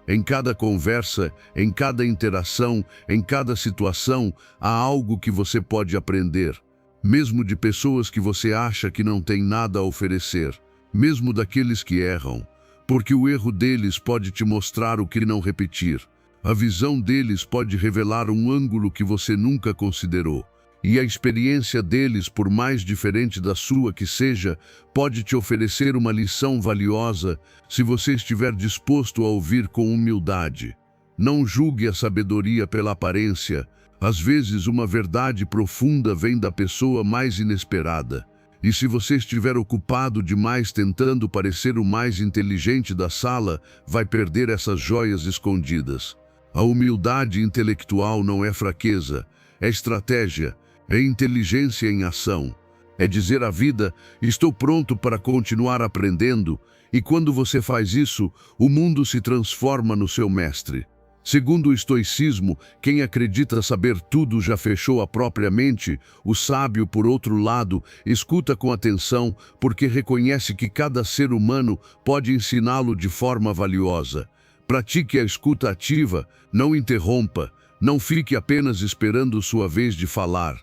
Em cada conversa, em cada interação, em cada situação, há algo que você pode aprender, mesmo de pessoas que você acha que não têm nada a oferecer, mesmo daqueles que erram, porque o erro deles pode te mostrar o que não repetir. A visão deles pode revelar um ângulo que você nunca considerou. E a experiência deles, por mais diferente da sua que seja, pode te oferecer uma lição valiosa se você estiver disposto a ouvir com humildade. Não julgue a sabedoria pela aparência. Às vezes, uma verdade profunda vem da pessoa mais inesperada. E se você estiver ocupado demais tentando parecer o mais inteligente da sala, vai perder essas joias escondidas. A humildade intelectual não é fraqueza, é estratégia. É inteligência em ação. É dizer à vida, estou pronto para continuar aprendendo, e quando você faz isso, o mundo se transforma no seu mestre. Segundo o estoicismo, quem acredita saber tudo já fechou a própria mente. O sábio, por outro lado, escuta com atenção, porque reconhece que cada ser humano pode ensiná-lo de forma valiosa. Pratique a escuta ativa, não interrompa, não fique apenas esperando sua vez de falar.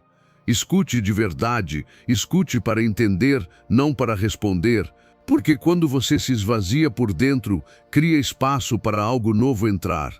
Escute de verdade, escute para entender, não para responder, porque quando você se esvazia por dentro, cria espaço para algo novo entrar.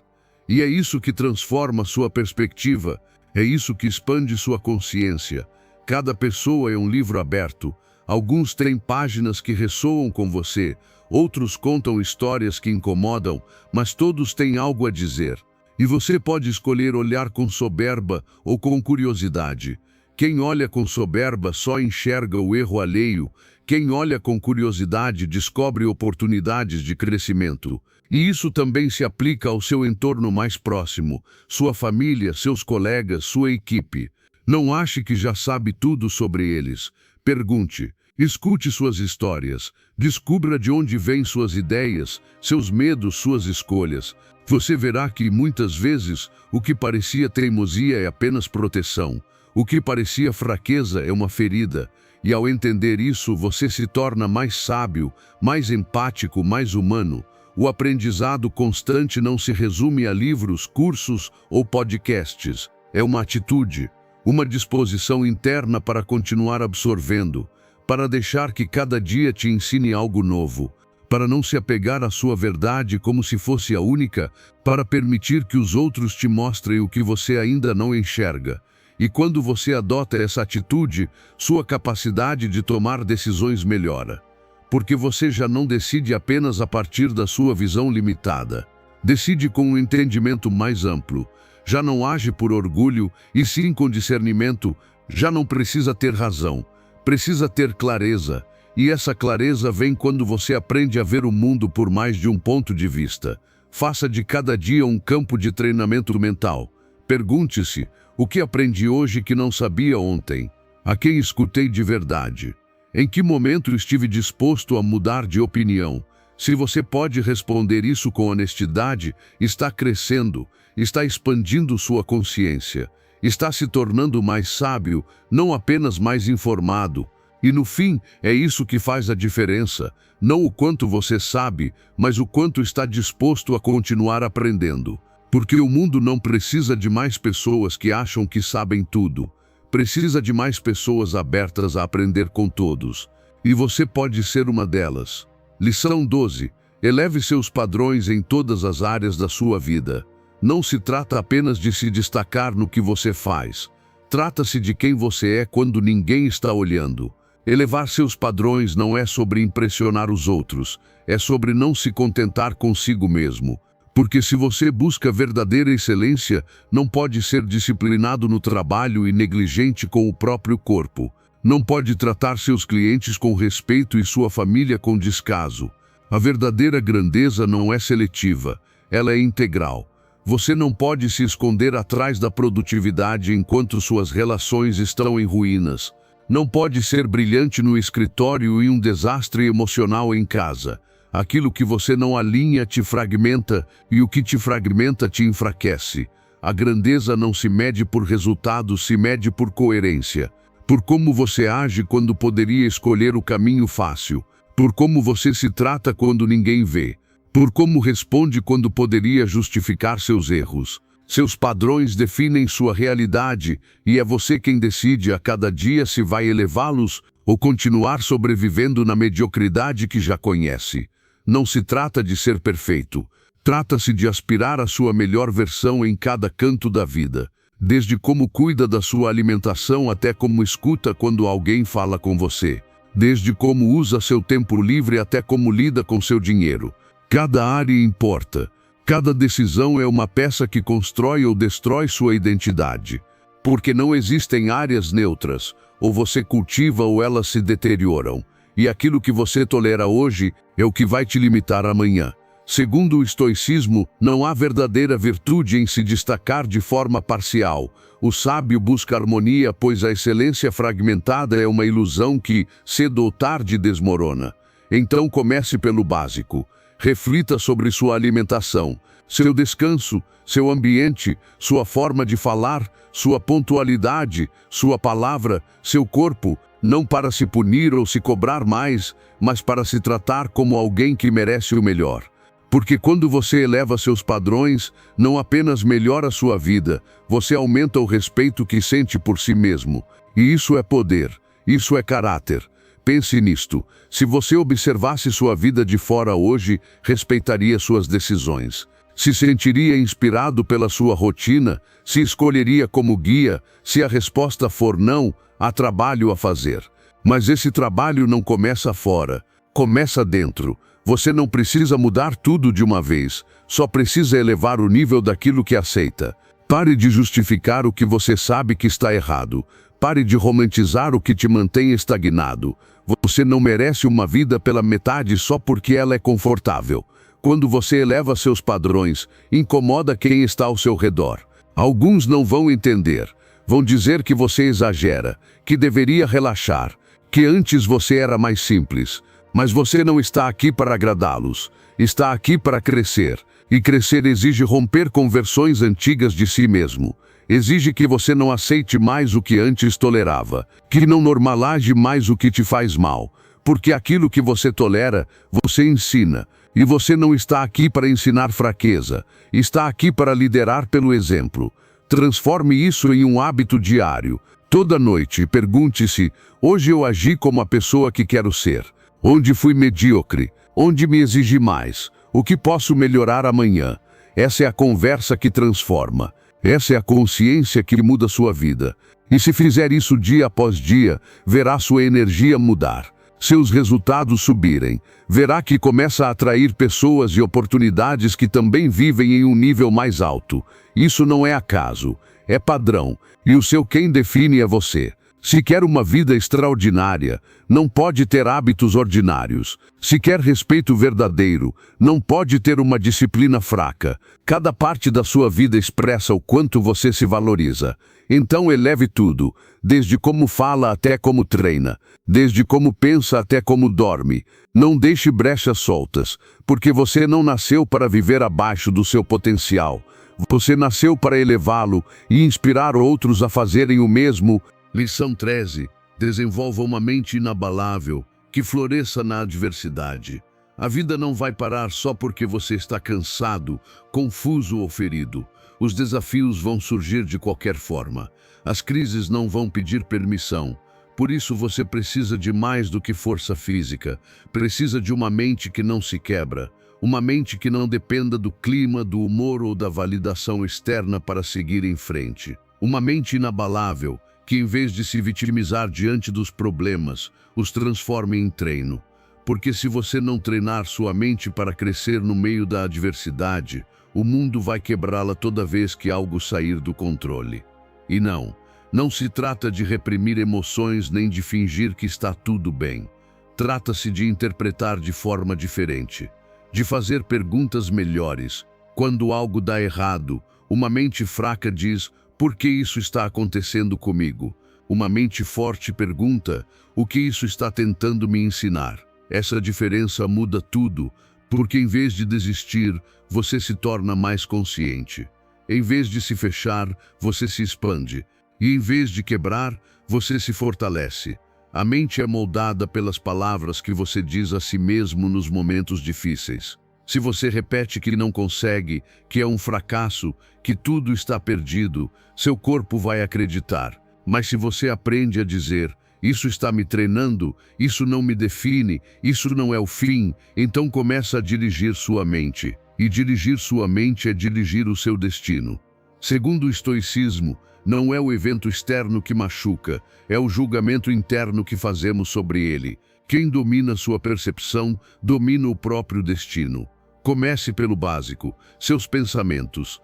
E é isso que transforma sua perspectiva, é isso que expande sua consciência. Cada pessoa é um livro aberto. Alguns têm páginas que ressoam com você, outros contam histórias que incomodam, mas todos têm algo a dizer. E você pode escolher olhar com soberba ou com curiosidade. Quem olha com soberba só enxerga o erro alheio. Quem olha com curiosidade descobre oportunidades de crescimento. E isso também se aplica ao seu entorno mais próximo, sua família, seus colegas, sua equipe. Não ache que já sabe tudo sobre eles. Pergunte, escute suas histórias, descubra de onde vêm suas ideias, seus medos, suas escolhas. Você verá que, muitas vezes, o que parecia teimosia é apenas proteção. O que parecia fraqueza é uma ferida, e ao entender isso, você se torna mais sábio, mais empático, mais humano. O aprendizado constante não se resume a livros, cursos ou podcasts. É uma atitude, uma disposição interna para continuar absorvendo, para deixar que cada dia te ensine algo novo, para não se apegar à sua verdade como se fosse a única, para permitir que os outros te mostrem o que você ainda não enxerga. E quando você adota essa atitude, sua capacidade de tomar decisões melhora. Porque você já não decide apenas a partir da sua visão limitada. Decide com um entendimento mais amplo. Já não age por orgulho, e sim com discernimento. Já não precisa ter razão. Precisa ter clareza. E essa clareza vem quando você aprende a ver o mundo por mais de um ponto de vista. Faça de cada dia um campo de treinamento mental. Pergunte-se, o que aprendi hoje que não sabia ontem? A quem escutei de verdade? Em que momento estive disposto a mudar de opinião? Se você pode responder isso com honestidade, está crescendo, está expandindo sua consciência, está se tornando mais sábio, não apenas mais informado. E no fim, é isso que faz a diferença, não o quanto você sabe, mas o quanto está disposto a continuar aprendendo. Porque o mundo não precisa de mais pessoas que acham que sabem tudo. Precisa de mais pessoas abertas a aprender com todos. E você pode ser uma delas. Lição 12. Eleve seus padrões em todas as áreas da sua vida. Não se trata apenas de se destacar no que você faz. Trata-se de quem você é quando ninguém está olhando. Elevar seus padrões não é sobre impressionar os outros, é sobre não se contentar consigo mesmo. Porque se você busca verdadeira excelência, não pode ser disciplinado no trabalho e negligente com o próprio corpo. Não pode tratar seus clientes com respeito e sua família com descaso. A verdadeira grandeza não é seletiva, ela é integral. Você não pode se esconder atrás da produtividade enquanto suas relações estão em ruínas. Não pode ser brilhante no escritório e um desastre emocional em casa. Aquilo que você não alinha te fragmenta e o que te fragmenta te enfraquece. A grandeza não se mede por resultados, se mede por coerência. Por como você age quando poderia escolher o caminho fácil. Por como você se trata quando ninguém vê. Por como responde quando poderia justificar seus erros. Seus padrões definem sua realidade e é você quem decide a cada dia se vai elevá-los ou continuar sobrevivendo na mediocridade que já conhece. Não se trata de ser perfeito. Trata-se de aspirar à sua melhor versão em cada canto da vida. Desde como cuida da sua alimentação até como escuta quando alguém fala com você. Desde como usa seu tempo livre até como lida com seu dinheiro. Cada área importa. Cada decisão é uma peça que constrói ou destrói sua identidade. Porque não existem áreas neutras. Ou você cultiva ou elas se deterioram. E aquilo que você tolera hoje é o que vai te limitar amanhã. Segundo o estoicismo, não há verdadeira virtude em se destacar de forma parcial. O sábio busca harmonia, pois a excelência fragmentada é uma ilusão que, cedo ou tarde, desmorona. Então comece pelo básico. Reflita sobre sua alimentação, seu descanso, seu ambiente, sua forma de falar, sua pontualidade, sua palavra, seu corpo, não para se punir ou se cobrar mais, mas para se tratar como alguém que merece o melhor. Porque quando você eleva seus padrões, não apenas melhora sua vida, você aumenta o respeito que sente por si mesmo. E isso é poder, isso é caráter. Pense nisto. Se você observasse sua vida de fora hoje, respeitaria suas decisões. Se sentiria inspirado pela sua rotina, se escolheria como guia, se a resposta for não, há trabalho a fazer. Mas esse trabalho não começa fora, começa dentro. Você não precisa mudar tudo de uma vez, só precisa elevar o nível daquilo que aceita. Pare de justificar o que você sabe que está errado. Pare de romantizar o que te mantém estagnado. Você não merece uma vida pela metade só porque ela é confortável. Quando você eleva seus padrões, incomoda quem está ao seu redor. Alguns não vão entender. Vão dizer que você exagera, que deveria relaxar, que antes você era mais simples. Mas você não está aqui para agradá-los. Está aqui para crescer. E crescer exige romper com versões antigas de si mesmo. Exige que você não aceite mais o que antes tolerava, que não normalize mais o que te faz mal, porque aquilo que você tolera, você ensina. E você não está aqui para ensinar fraqueza, está aqui para liderar pelo exemplo. Transforme isso em um hábito diário. Toda noite, pergunte-se: hoje eu agi como a pessoa que quero ser? Onde fui medíocre? Onde me exigi mais? O que posso melhorar amanhã? Essa é a conversa que transforma. Essa é a consciência que muda sua vida. E se fizer isso dia após dia, verá sua energia mudar, seus resultados subirem. Verá que começa a atrair pessoas e oportunidades que também vivem em um nível mais alto. Isso não é acaso, é padrão. E o seu quem define é você. Se quer uma vida extraordinária, não pode ter hábitos ordinários. Se quer respeito verdadeiro, não pode ter uma disciplina fraca. Cada parte da sua vida expressa o quanto você se valoriza. Então eleve tudo, desde como fala até como treina, desde como pensa até como dorme. Não deixe brechas soltas, porque você não nasceu para viver abaixo do seu potencial. Você nasceu para elevá-lo e inspirar outros a fazerem o mesmo. Lição 13. Desenvolva uma mente inabalável, que floresça na adversidade. A vida não vai parar só porque você está cansado, confuso ou ferido. Os desafios vão surgir de qualquer forma. As crises não vão pedir permissão. Por isso você precisa de mais do que força física. Precisa de uma mente que não se quebra. Uma mente que não dependa do clima, do humor ou da validação externa para seguir em frente. Uma mente inabalável, que em vez de se vitimizar diante dos problemas, os transforme em treino. Porque se você não treinar sua mente para crescer no meio da adversidade, o mundo vai quebrá-la toda vez que algo sair do controle. E não se trata de reprimir emoções nem de fingir que está tudo bem. Trata-se de interpretar de forma diferente, de fazer perguntas melhores. Quando algo dá errado, uma mente fraca diz: por que isso está acontecendo comigo? Uma mente forte pergunta: o que isso está tentando me ensinar? Essa diferença muda tudo, porque em vez de desistir, você se torna mais consciente. Em vez de se fechar, você se expande. E em vez de quebrar, você se fortalece. A mente é moldada pelas palavras que você diz a si mesmo nos momentos difíceis. Se você repete que não consegue, que é um fracasso, que tudo está perdido, seu corpo vai acreditar. Mas se você aprende a dizer: isso está me treinando, isso não me define, isso não é o fim, então começa a dirigir sua mente. E dirigir sua mente é dirigir o seu destino. Segundo o estoicismo, não é o evento externo que machuca, é o julgamento interno que fazemos sobre ele. Quem domina sua percepção, domina o próprio destino. Comece pelo básico, seus pensamentos.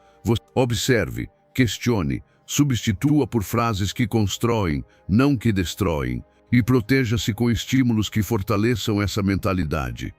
Observe, questione, substitua por frases que constroem, não que destroem, e proteja-se com estímulos que fortaleçam essa mentalidade.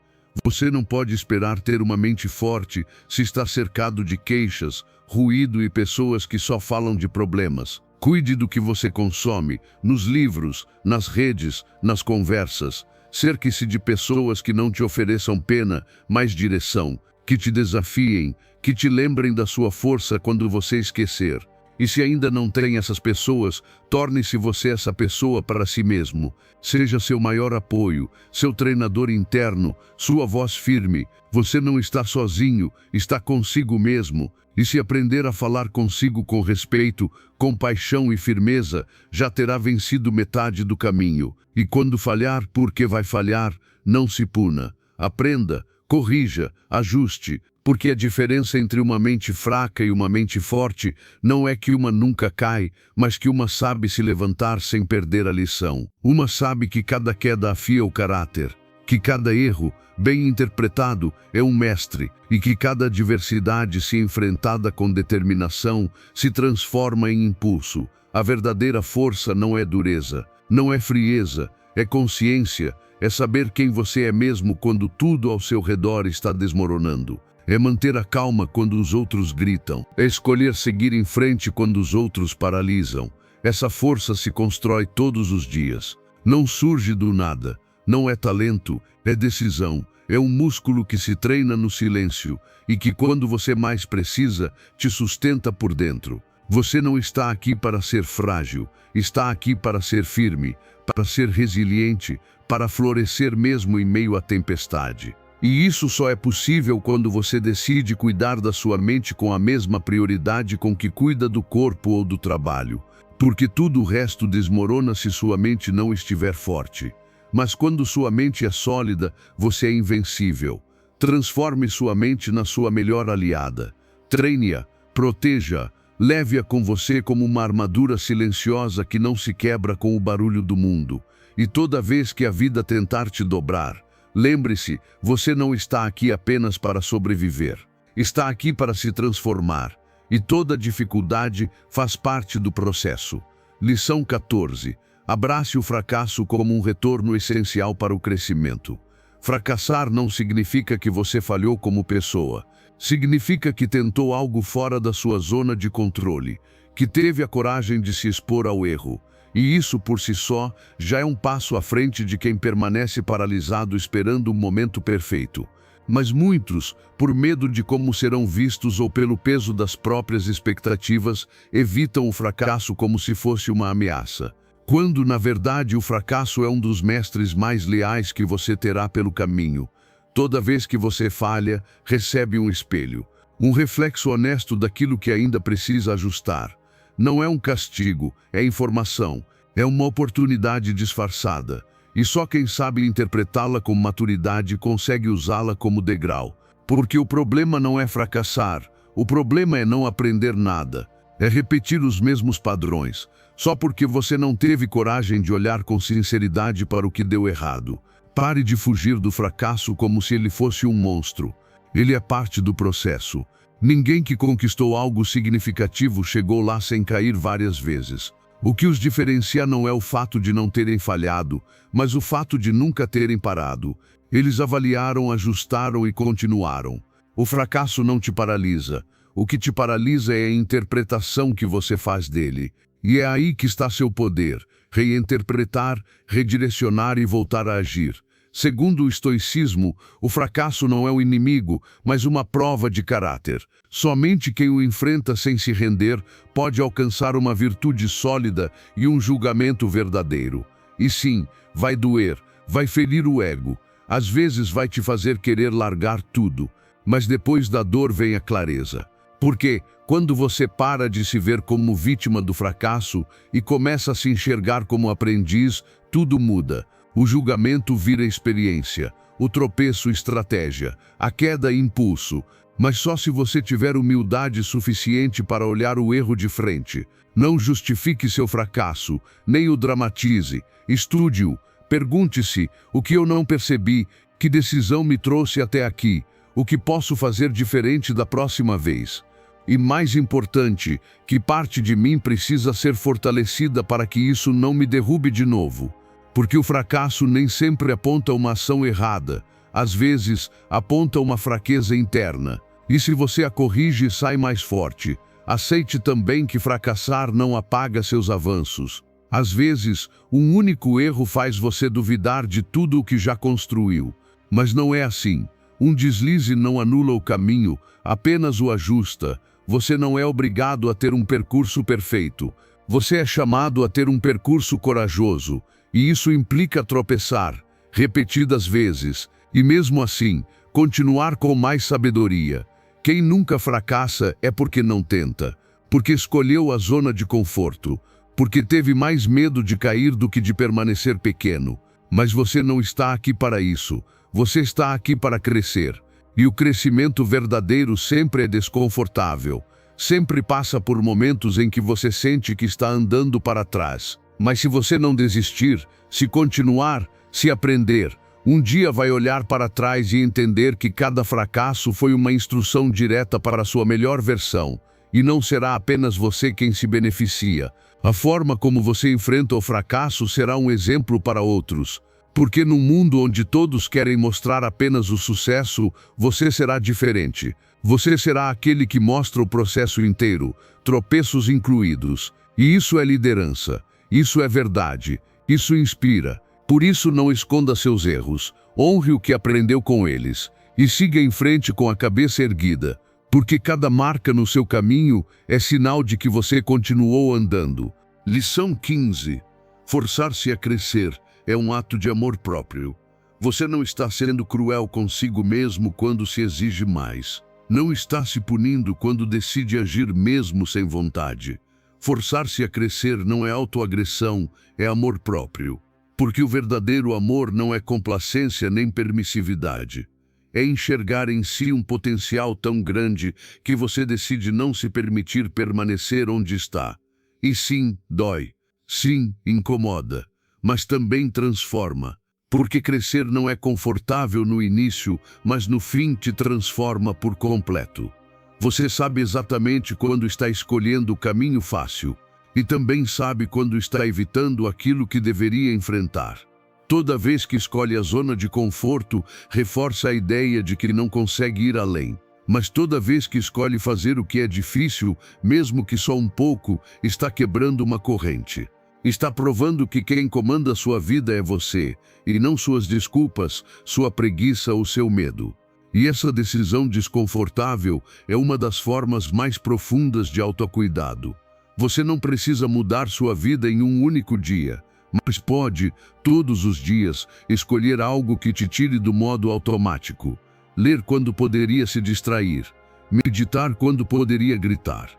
Você não pode esperar ter uma mente forte se está cercado de queixas, ruído e pessoas que só falam de problemas. Cuide do que você consome, nos livros, nas redes, nas conversas. Cerque-se de pessoas que não te ofereçam pena, mas direção, que te desafiem, que te lembrem da sua força quando você esquecer. E se ainda não tem essas pessoas, torne-se você essa pessoa para si mesmo. Seja seu maior apoio, seu treinador interno, sua voz firme. Você não está sozinho, está consigo mesmo. E se aprender a falar consigo com respeito, compaixão e firmeza, já terá vencido metade do caminho. E quando falhar, porque vai falhar, não se puna. Aprenda, corrija, ajuste, porque a diferença entre uma mente fraca e uma mente forte não é que uma nunca cai, mas que uma sabe se levantar sem perder a lição. Uma sabe que cada queda afia o caráter, que cada erro, bem interpretado, é um mestre, e que cada adversidade, se enfrentada com determinação, se transforma em impulso. A verdadeira força não é dureza, não é frieza, é consciência, é saber quem você é mesmo quando tudo ao seu redor está desmoronando. É manter a calma quando os outros gritam. É escolher seguir em frente quando os outros paralisam. Essa força se constrói todos os dias. Não surge do nada. Não é talento, é decisão. É um músculo que se treina no silêncio e que, quando você mais precisa, te sustenta por dentro. Você não está aqui para ser frágil, está aqui para ser firme, para ser resiliente, para florescer mesmo em meio à tempestade. E isso só é possível quando você decide cuidar da sua mente com a mesma prioridade com que cuida do corpo ou do trabalho. Porque tudo o resto desmorona se sua mente não estiver forte. Mas quando sua mente é sólida, você é invencível. Transforme sua mente na sua melhor aliada. Treine-a, proteja-a, leve-a com você como uma armadura silenciosa que não se quebra com o barulho do mundo. E toda vez que a vida tentar te dobrar, lembre-se, você não está aqui apenas para sobreviver. Está aqui para se transformar. E toda dificuldade faz parte do processo. Lição 14. Abrace o fracasso como um retorno essencial para o crescimento. Fracassar não significa que você falhou como pessoa. Significa que tentou algo fora da sua zona de controle, que teve a coragem de se expor ao erro. E isso por si só já é um passo à frente de quem permanece paralisado esperando um momento perfeito. Mas muitos, por medo de como serão vistos ou pelo peso das próprias expectativas, evitam o fracasso como se fosse uma ameaça. Quando, na verdade, o fracasso é um dos mestres mais leais que você terá pelo caminho. Toda vez que você falha, recebe um espelho, um reflexo honesto daquilo que ainda precisa ajustar. Não é um castigo, é informação, é uma oportunidade disfarçada. E só quem sabe interpretá-la com maturidade consegue usá-la como degrau. Porque o problema não é fracassar, o problema é não aprender nada. É repetir os mesmos padrões, só porque você não teve coragem de olhar com sinceridade para o que deu errado. Pare de fugir do fracasso como se ele fosse um monstro. Ele é parte do processo. Ninguém que conquistou algo significativo chegou lá sem cair várias vezes. O que os diferencia não é o fato de não terem falhado, mas o fato de nunca terem parado. Eles avaliaram, ajustaram e continuaram. O fracasso não te paralisa. O que te paralisa é a interpretação que você faz dele. E é aí que está seu poder: reinterpretar, redirecionar e voltar a agir. Segundo o estoicismo, o fracasso não é um inimigo, mas uma prova de caráter. Somente quem o enfrenta sem se render pode alcançar uma virtude sólida e um julgamento verdadeiro. E sim, vai doer, vai ferir o ego. Às vezes vai te fazer querer largar tudo, mas depois da dor vem a clareza. Porque, quando você para de se ver como vítima do fracasso e começa a se enxergar como aprendiz, tudo muda. O julgamento vira experiência, o tropeço estratégia, a queda impulso. Mas só se você tiver humildade suficiente para olhar o erro de frente. Não justifique seu fracasso, nem o dramatize. Estude-o. Pergunte-se: o que eu não percebi? Que decisão me trouxe até aqui? O que posso fazer diferente da próxima vez? E mais importante, que parte de mim precisa ser fortalecida para que isso não me derrube de novo? Porque o fracasso nem sempre aponta uma ação errada. Às vezes, aponta uma fraqueza interna. E se você a corrige, sai mais forte. Aceite também que fracassar não apaga seus avanços. Às vezes, um único erro faz você duvidar de tudo o que já construiu. Mas não é assim. Um deslize não anula o caminho, apenas o ajusta. Você não é obrigado a ter um percurso perfeito. Você é chamado a ter um percurso corajoso. E isso implica tropeçar, repetidas vezes, e mesmo assim, continuar com mais sabedoria. Quem nunca fracassa é porque não tenta, porque escolheu a zona de conforto, porque teve mais medo de cair do que de permanecer pequeno. Mas você não está aqui para isso, você está aqui para crescer. E o crescimento verdadeiro sempre é desconfortável, sempre passa por momentos em que você sente que está andando para trás. Mas se você não desistir, se continuar, se aprender, um dia vai olhar para trás e entender que cada fracasso foi uma instrução direta para a sua melhor versão. E não será apenas você quem se beneficia. A forma como você enfrenta o fracasso será um exemplo para outros. Porque num mundo onde todos querem mostrar apenas o sucesso, você será diferente. Você será aquele que mostra o processo inteiro, tropeços incluídos. E isso é liderança. Isso é verdade, isso inspira. Por isso não esconda seus erros, honre o que aprendeu com eles e siga em frente com a cabeça erguida, porque cada marca no seu caminho é sinal de que você continuou andando. Lição 15. Forçar-se a crescer é um ato de amor próprio. Você não está sendo cruel consigo mesmo quando se exige mais. Não está se punindo quando decide agir mesmo sem vontade. Forçar-se a crescer não é autoagressão, é amor próprio. Porque o verdadeiro amor não é complacência nem permissividade. É enxergar em si um potencial tão grande que você decide não se permitir permanecer onde está. E sim, dói. Sim, incomoda. Mas também transforma. Porque crescer não é confortável no início, mas no fim te transforma por completo. Você sabe exatamente quando está escolhendo o caminho fácil e também sabe quando está evitando aquilo que deveria enfrentar. Toda vez que escolhe a zona de conforto, reforça a ideia de que não consegue ir além. Mas toda vez que escolhe fazer o que é difícil, mesmo que só um pouco, está quebrando uma corrente. Está provando que quem comanda sua vida é você, e não suas desculpas, sua preguiça ou seu medo. E essa decisão desconfortável é uma das formas mais profundas de autocuidado. Você não precisa mudar sua vida em um único dia, mas pode, todos os dias, escolher algo que te tire do modo automático. Ler quando poderia se distrair, meditar quando poderia gritar,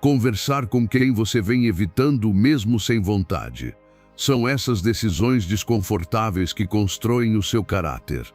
conversar com quem você vem evitando mesmo sem vontade. São essas decisões desconfortáveis que constroem o seu caráter.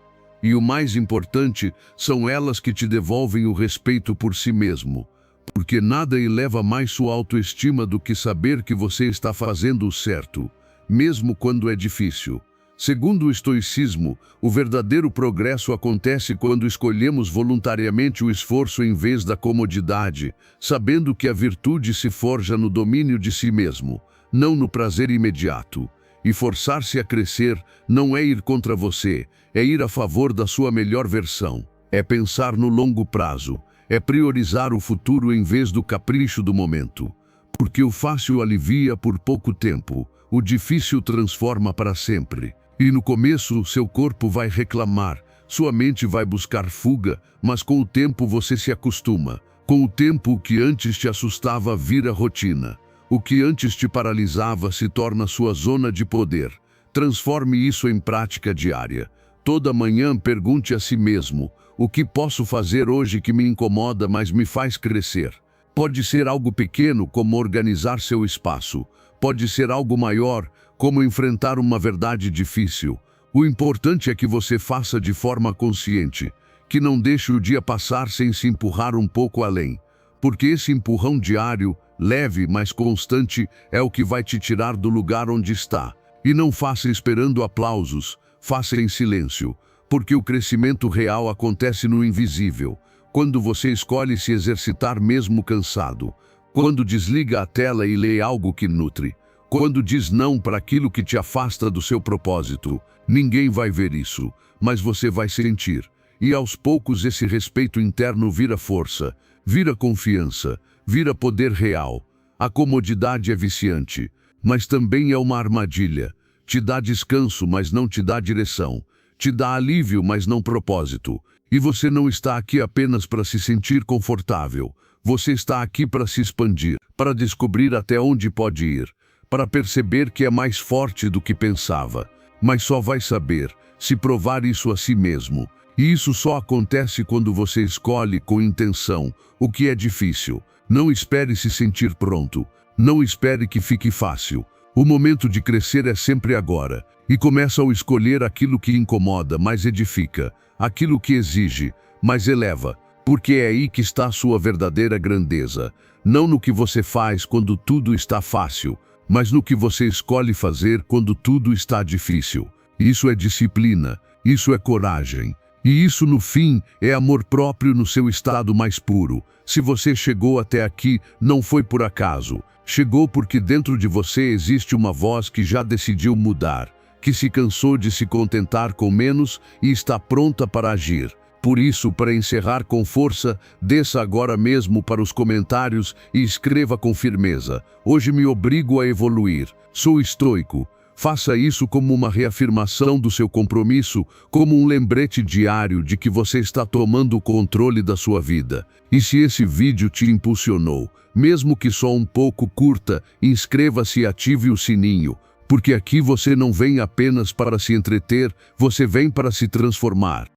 E o mais importante, são elas que te devolvem o respeito por si mesmo. Porque nada eleva mais sua autoestima do que saber que você está fazendo o certo, mesmo quando é difícil. Segundo o estoicismo, o verdadeiro progresso acontece quando escolhemos voluntariamente o esforço em vez da comodidade, sabendo que a virtude se forja no domínio de si mesmo, não no prazer imediato. E forçar-se a crescer não é ir contra você, é ir a favor da sua melhor versão. É pensar no longo prazo, é priorizar o futuro em vez do capricho do momento. Porque o fácil alivia por pouco tempo, o difícil transforma para sempre. E no começo, seu corpo vai reclamar, sua mente vai buscar fuga, mas com o tempo você se acostuma. Com o tempo, o que antes te assustava vira rotina. O que antes te paralisava se torna sua zona de poder. Transforme isso em prática diária. Toda manhã pergunte a si mesmo: o que posso fazer hoje que me incomoda, mas me faz crescer? Pode ser algo pequeno, como organizar seu espaço. Pode ser algo maior, como enfrentar uma verdade difícil. O importante é que você faça de forma consciente, que não deixe o dia passar sem se empurrar um pouco além. Porque esse empurrão diário, leve, mas constante, é o que vai te tirar do lugar onde está. E não faça esperando aplausos, faça em silêncio, porque o crescimento real acontece no invisível, quando você escolhe se exercitar mesmo cansado, quando desliga a tela e lê algo que nutre, quando diz não para aquilo que te afasta do seu propósito. Ninguém vai ver isso, mas você vai sentir. E aos poucos esse respeito interno vira força, vira confiança, vira poder real. A comodidade é viciante, mas também é uma armadilha. Te dá descanso, mas não te dá direção. Te dá alívio, mas não propósito. E você não está aqui apenas para se sentir confortável. Você está aqui para se expandir, para descobrir até onde pode ir, para perceber que é mais forte do que pensava. Mas só vai saber se provar isso a si mesmo. E isso só acontece quando você escolhe com intenção o que é difícil. Não espere se sentir pronto. Não espere que fique fácil. O momento de crescer é sempre agora. E começa ao escolher aquilo que incomoda, mas edifica. Aquilo que exige, mas eleva. Porque é aí que está a sua verdadeira grandeza. Não no que você faz quando tudo está fácil, mas no que você escolhe fazer quando tudo está difícil. Isso é disciplina. Isso é coragem. E isso, no fim, é amor próprio no seu estado mais puro. Se você chegou até aqui, não foi por acaso. Chegou porque dentro de você existe uma voz que já decidiu mudar, que se cansou de se contentar com menos e está pronta para agir. Por isso, para encerrar com força, desça agora mesmo para os comentários e escreva com firmeza: hoje me obrigo a evoluir. Sou estoico. Faça isso como uma reafirmação do seu compromisso, como um lembrete diário de que você está tomando o controle da sua vida. E se esse vídeo te impulsionou, mesmo que só um pouco, curta, inscreva-se e ative o sininho, porque aqui você não vem apenas para se entreter, você vem para se transformar.